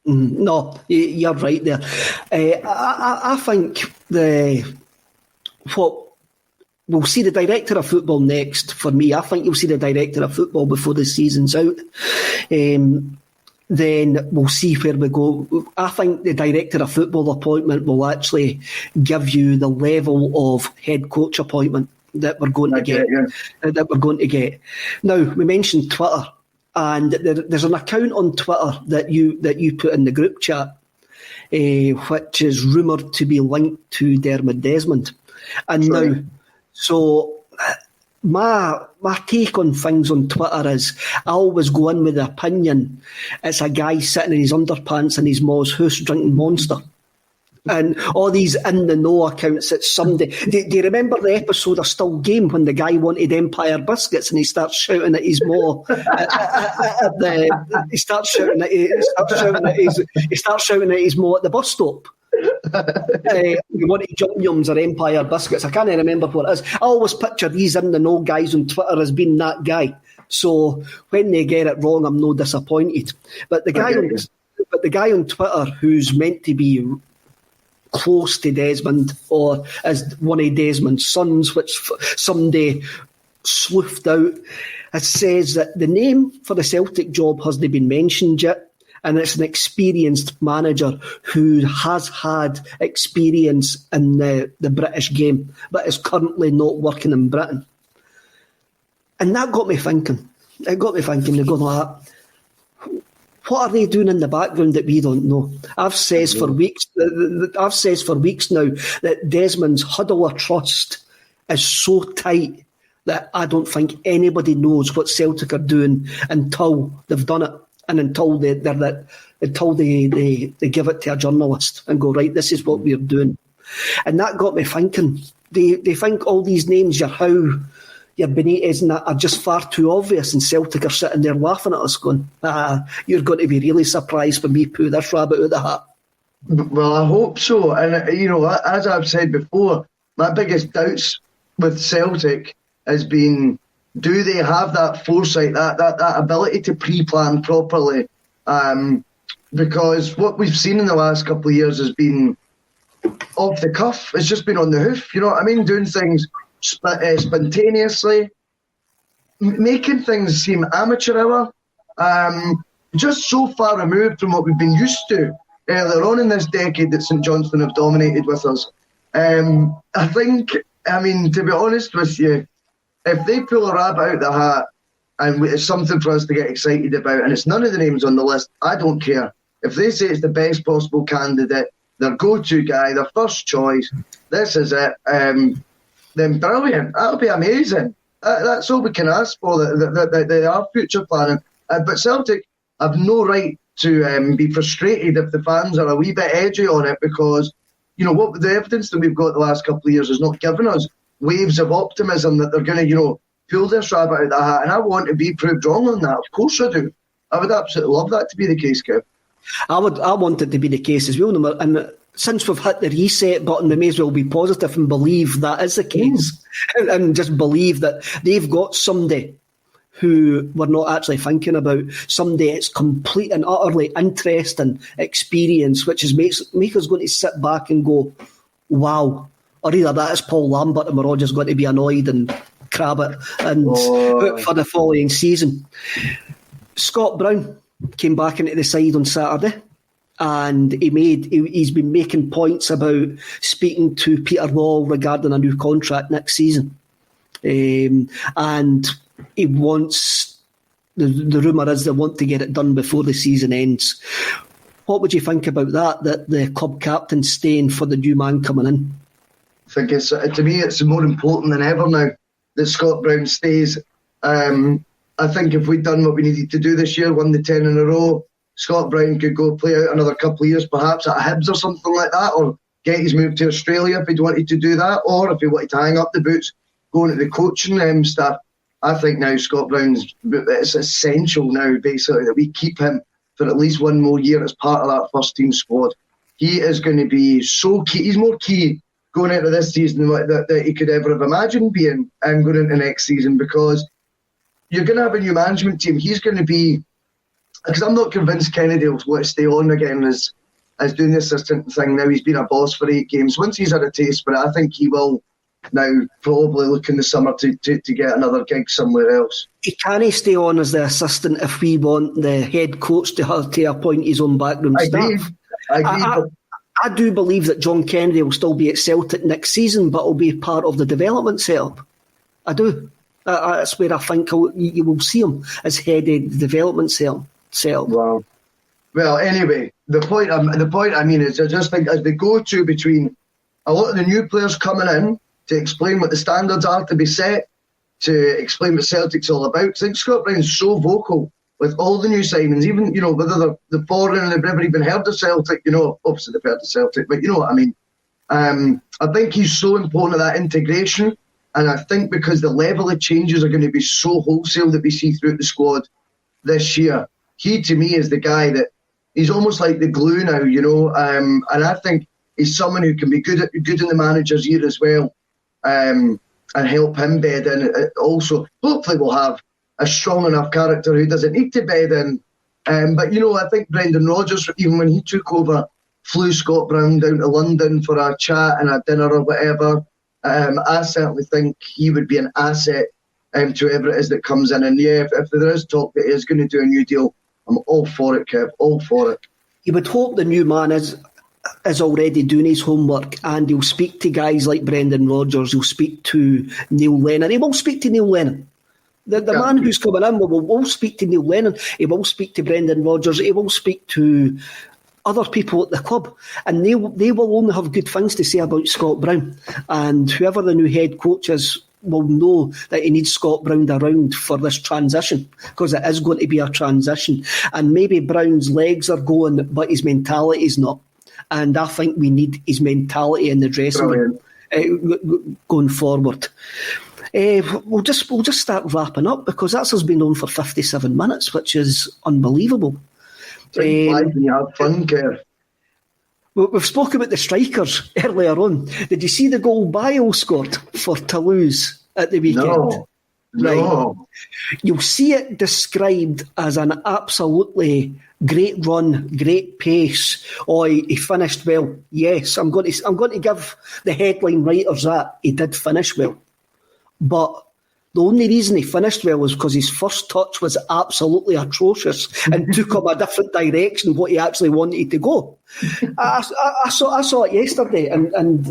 No, you're right there. I think we'll see the director of football next. For me, I think you'll see the director of football before the season's out. Then we'll see where we go. I think the director of football appointment will actually give you the level of head coach appointment that we're going to get. Now, we mentioned Twitter, and there's an account on Twitter that you put in the group chat, which is rumoured to be linked to Dermot Desmond. And Sorry. now, so my take on things on Twitter is I always go in with the opinion it's a guy sitting in his underpants in his Mo's house drinking Monster. And all these in the know accounts that someday. Do you remember the episode of Still Game when the guy wanted Empire biscuits and he starts shouting at his Mo? He starts shouting at his Mo at the bus stop. He wanted Jump Yums or Empire biscuits. I can't remember what it is. I always picture these in the know guys on Twitter as being that guy. So when they get it wrong, I'm no disappointed. But the guy on Twitter who's meant to be close to Desmond, or as one of Desmond's sons, which someday sleuthed out, it says that the name for the Celtic job hasn't been mentioned yet, and it's an experienced manager who has had experience in the British game, but is currently not working in Britain. And that got me thinking. It got me thinking, they go like, what are they doing in the background that we don't know? I've said for weeks now that Desmond's huddle of trust is so tight that I don't think anybody knows what Celtic are doing until they've done it, and until they give it to a journalist and go, right, this is what we're doing. And that got me thinking. They think all these names, your Benitez and that are just far too obvious, and Celtic are sitting there laughing at us going, you're going to be really surprised when we pull this rabbit out of the hat. Well, I hope so. And, as I've said before, my biggest doubts with Celtic has been, do they have that foresight, that ability to pre-plan properly? Because what we've seen in the last couple of years has been off the cuff. It's just been on the hoof, you know what I mean? Doing things spontaneously, making things seem amateur hour, just so far removed from what we've been used to earlier on in this decade that St Johnstone have dominated with us. I think, to be honest with you, if they pull a rabbit out the hat and it's something for us to get excited about, and it's none of the names on the list, I don't care. If they say it's the best possible candidate, their go-to guy, their first choice, this is it, then brilliant. That'll be amazing. That's all we can ask for, that they are future planning. But Celtic have no right to be frustrated if the fans are a wee bit edgy on it, because, what the evidence that we've got the last couple of years has not given us waves of optimism that they're going to, pull this rabbit out of the hat, and I want to be proved wrong on that. Of course I do. I would absolutely love that to be the case, Kev. I want it to be the case as well. And since we've hit the reset button, we may as well be positive and believe that is the case. And just believe that they've got somebody who we're not actually thinking about, somebody that's complete and utterly interesting experience, which is make us going to sit back and go, wow. Or either that is Paul Lambert and we're all just going to be annoyed and crab it and for the following season. Scott Brown came back into the side on Saturday, and he's been making points about speaking to Peter Law regarding a new contract next season. And he wants, the rumour is they want to get it done before the season ends. What would you think about that the club captain's staying for the new man coming in? I think to me it's more important than ever now that Scott Brown stays. I think if we'd done what we needed to do this year, won the 10 in a row, Scott Brown could go play out another couple of years perhaps at Hibs or something like that, or get his move to Australia if he'd wanted to do that, or if he wanted to hang up the boots, going to the coaching staff. I think now Scott Brown's, it's essential now basically that we keep him for at least one more year as part of that first team squad. He is going to be so key. He's more key going into this season that he could ever have imagined being going into next season, because you're going to have a new management team. He's going to be, because I'm not convinced Kennedy will want to stay on again as doing the assistant thing. Now he's been a boss for 8 games. Once he's had a taste for it, I think he will now probably look in the summer to get another gig somewhere else. He can't stay on as the assistant if we want the head coach to appoint his own backroom staff. I agree. I do believe that John Kennedy will still be at Celtic next season, but will be part of the development setup. I do. That's where I think you will see him as head of the development setup. Wow. Well, anyway, the point I mean is I just think as they go to between a lot of the new players coming in to explain what the standards are to be set, to explain what Celtic's all about. I think Scott Brown's so vocal with all the new signings, even, whether the foreign and they've never even heard of Celtic, obviously they've heard of Celtic, but you know what I mean. I think he's so important to that integration, and I think because the level of changes are going to be so wholesale that we see throughout the squad this year, he to me is the guy that he's almost like the glue now, and I think he's someone who can be good in the manager's ear as well, and help him bed in. Also, hopefully we'll have a strong enough character who doesn't need to bed in. But, I think Brendan Rodgers, even when he took over, flew Scott Brown down to London for a chat and a dinner or whatever. I certainly think he would be an asset to whoever it is that comes in. And yeah, if there is talk that he is going to do a new deal, I'm all for it, Kev, all for it. You would hope the new man is already doing his homework, and he'll speak to guys like Brendan Rodgers, he'll speak to Neil Lennon. He will speak to Neil Lennon. The man who's coming in will speak to Neil Lennon, he will speak to Brendan Rodgers, he will speak to other people at the club, and they will only have good things to say about Scott Brown. And whoever the new head coach is will know that he needs Scott Brown around for this transition, because it is going to be a transition. And maybe Brown's legs are going, but his mentality is not. And I think we need his mentality in the dressing room going forward. We'll just start wrapping up, because that's us been on for 57 minutes, which is unbelievable. When you have fun, Kev. We've spoken about the strikers earlier on. Did you see the goal Bayo scored for Toulouse at the weekend? No. Right. You'll see it described as an absolutely great run, great pace. Oh, he finished well. Yes, I'm going to give the headline writers that he did finish well. But the only reason he finished well was because his first touch was absolutely atrocious and took him a different direction what he actually wanted to go. I saw it yesterday, and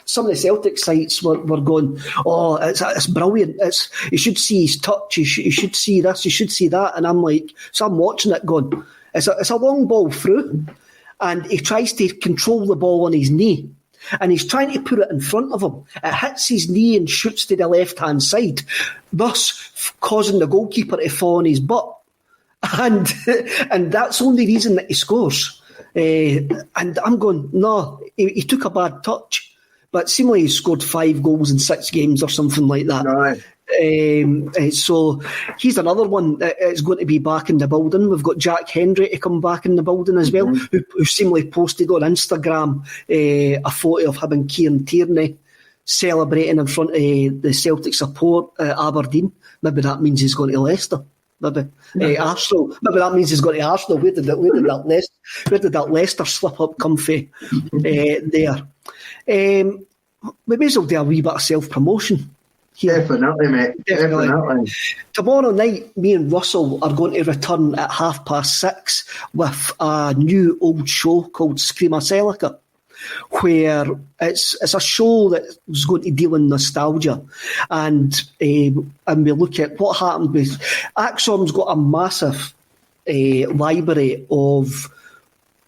some of the Celtic sites were going, oh, it's brilliant. You should see his touch. You should see this. You should see that. And I'm like, so I'm watching it going, it's a long ball through, and he tries to control the ball on his knee. And he's trying to put it in front of him. It hits his knee and shoots to the left-hand side, thus causing the goalkeeper to fall on his butt. And that's the only reason that he scores. And I'm going, no, he took a bad touch. but seemingly he scored 5 goals in 6 games or something like that. Right. So he's another one that is going to be back in the building. We've got Jack Hendry to come back in the building as well, who seemingly posted on Instagram a photo of him and Kieran Tierney celebrating in front of the Celtic support at Aberdeen. Maybe that means he's going to Leicester. Maybe Arsenal. Maybe that means he's going to Arsenal. Where did that Leicester slip up comfy there? We may as well do a wee bit of self-promotion here. Definitely, mate. Definitely. Tomorrow night, me and Russell are going to return at 6:30 with a new old show called Screama Celica, where it's a show that's going to deal in nostalgia, and we look at what happened with Axom's got a massive library of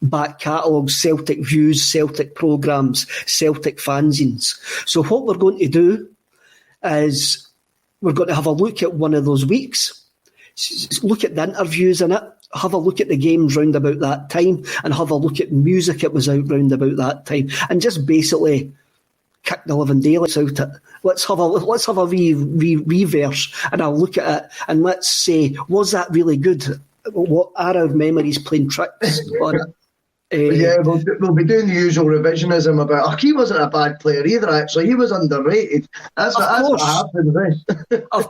back catalogues, Celtic views, Celtic programmes, Celtic fanzines. So what we're going to do is we're going to have a look at one of those weeks, look at the interviews in it, have a look at the games round about that time, and have a look at music that was out round about that time, and just basically kick the living daylights out it. Let's have a reverse, and I'll look at it, and let's say, was that really good? What are our memories playing tricks on it? We'll be doing the usual revisionism about, he wasn't a bad player either, actually. He was underrated. That's what happened, right? Of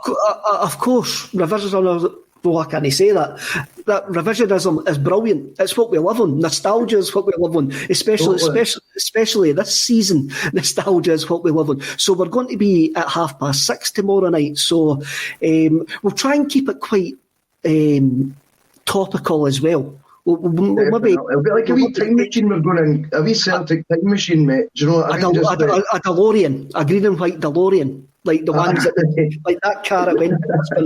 course, revisionism, well, I can't say that. That revisionism is brilliant. It's what we live on. Nostalgia is what we live on, especially this season. Nostalgia is what we live on. So we're going to be at 6:30 tomorrow night. So we'll try and keep it quite topical as well. Maybe it'll be like a wee time machine. We're going in a wee Celtic time machine, mate. Do you know what I mean? A DeLorean, a green and white DeLorean, like the ones like that car that went.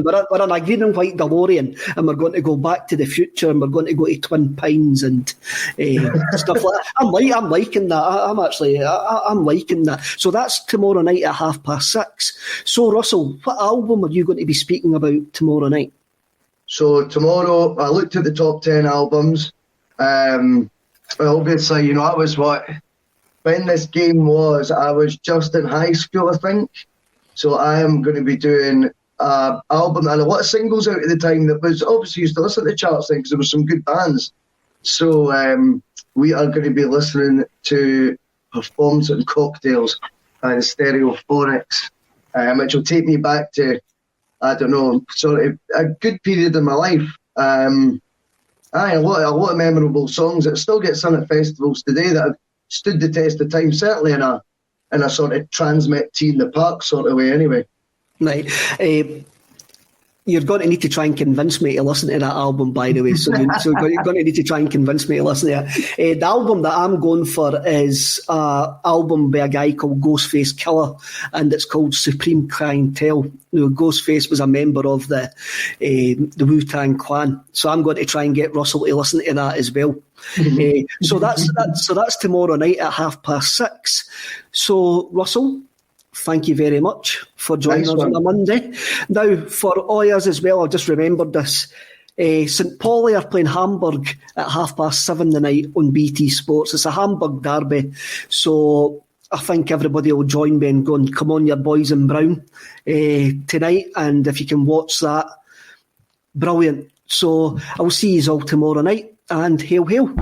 We're on a green and white DeLorean, and we're going to go back to the future, and we're going to go to Twin Pines and stuff like that. I'm liking that. I'm liking that. So that's tomorrow night at 6:30. So Russell, what album are you going to be speaking about tomorrow night? So tomorrow, I looked at the top 10 albums. Obviously, I was when this game was, I was just in high school, I think. So I am going to be doing an album and a lot of singles out at the time that was obviously used to listen to the charts then because there were some good bands. So we are going to be listening to Performance and Cocktails and Stereophonics, which will take me back to, I don't know, sort of a good period in my life. A lot of memorable songs that still get sung at festivals today that have stood the test of time, certainly in a sort of transmit tea in the park sort of way anyway. Right. You're going to need to try and convince me to listen to that album, by the way. So you're going to need to try and convince me to listen to it. The album that I'm going for is an album by a guy called Ghostface Killer, and it's called Supreme Clientele. Ghostface was a member of the Wu-Tang Clan, so I'm going to try and get Russell to listen to that as well. So that's tomorrow night at 6:30. So Russell, thank you very much for joining us on a Monday. Now, for all us as well, I just remembered this. St Pauli are playing Hamburg at 7:30 tonight on BT Sports. It's a Hamburg derby, so I think everybody will join me and go and come on your boys in brown tonight. And if you can watch that, brilliant. So I'll see you all tomorrow night, and hail, hail.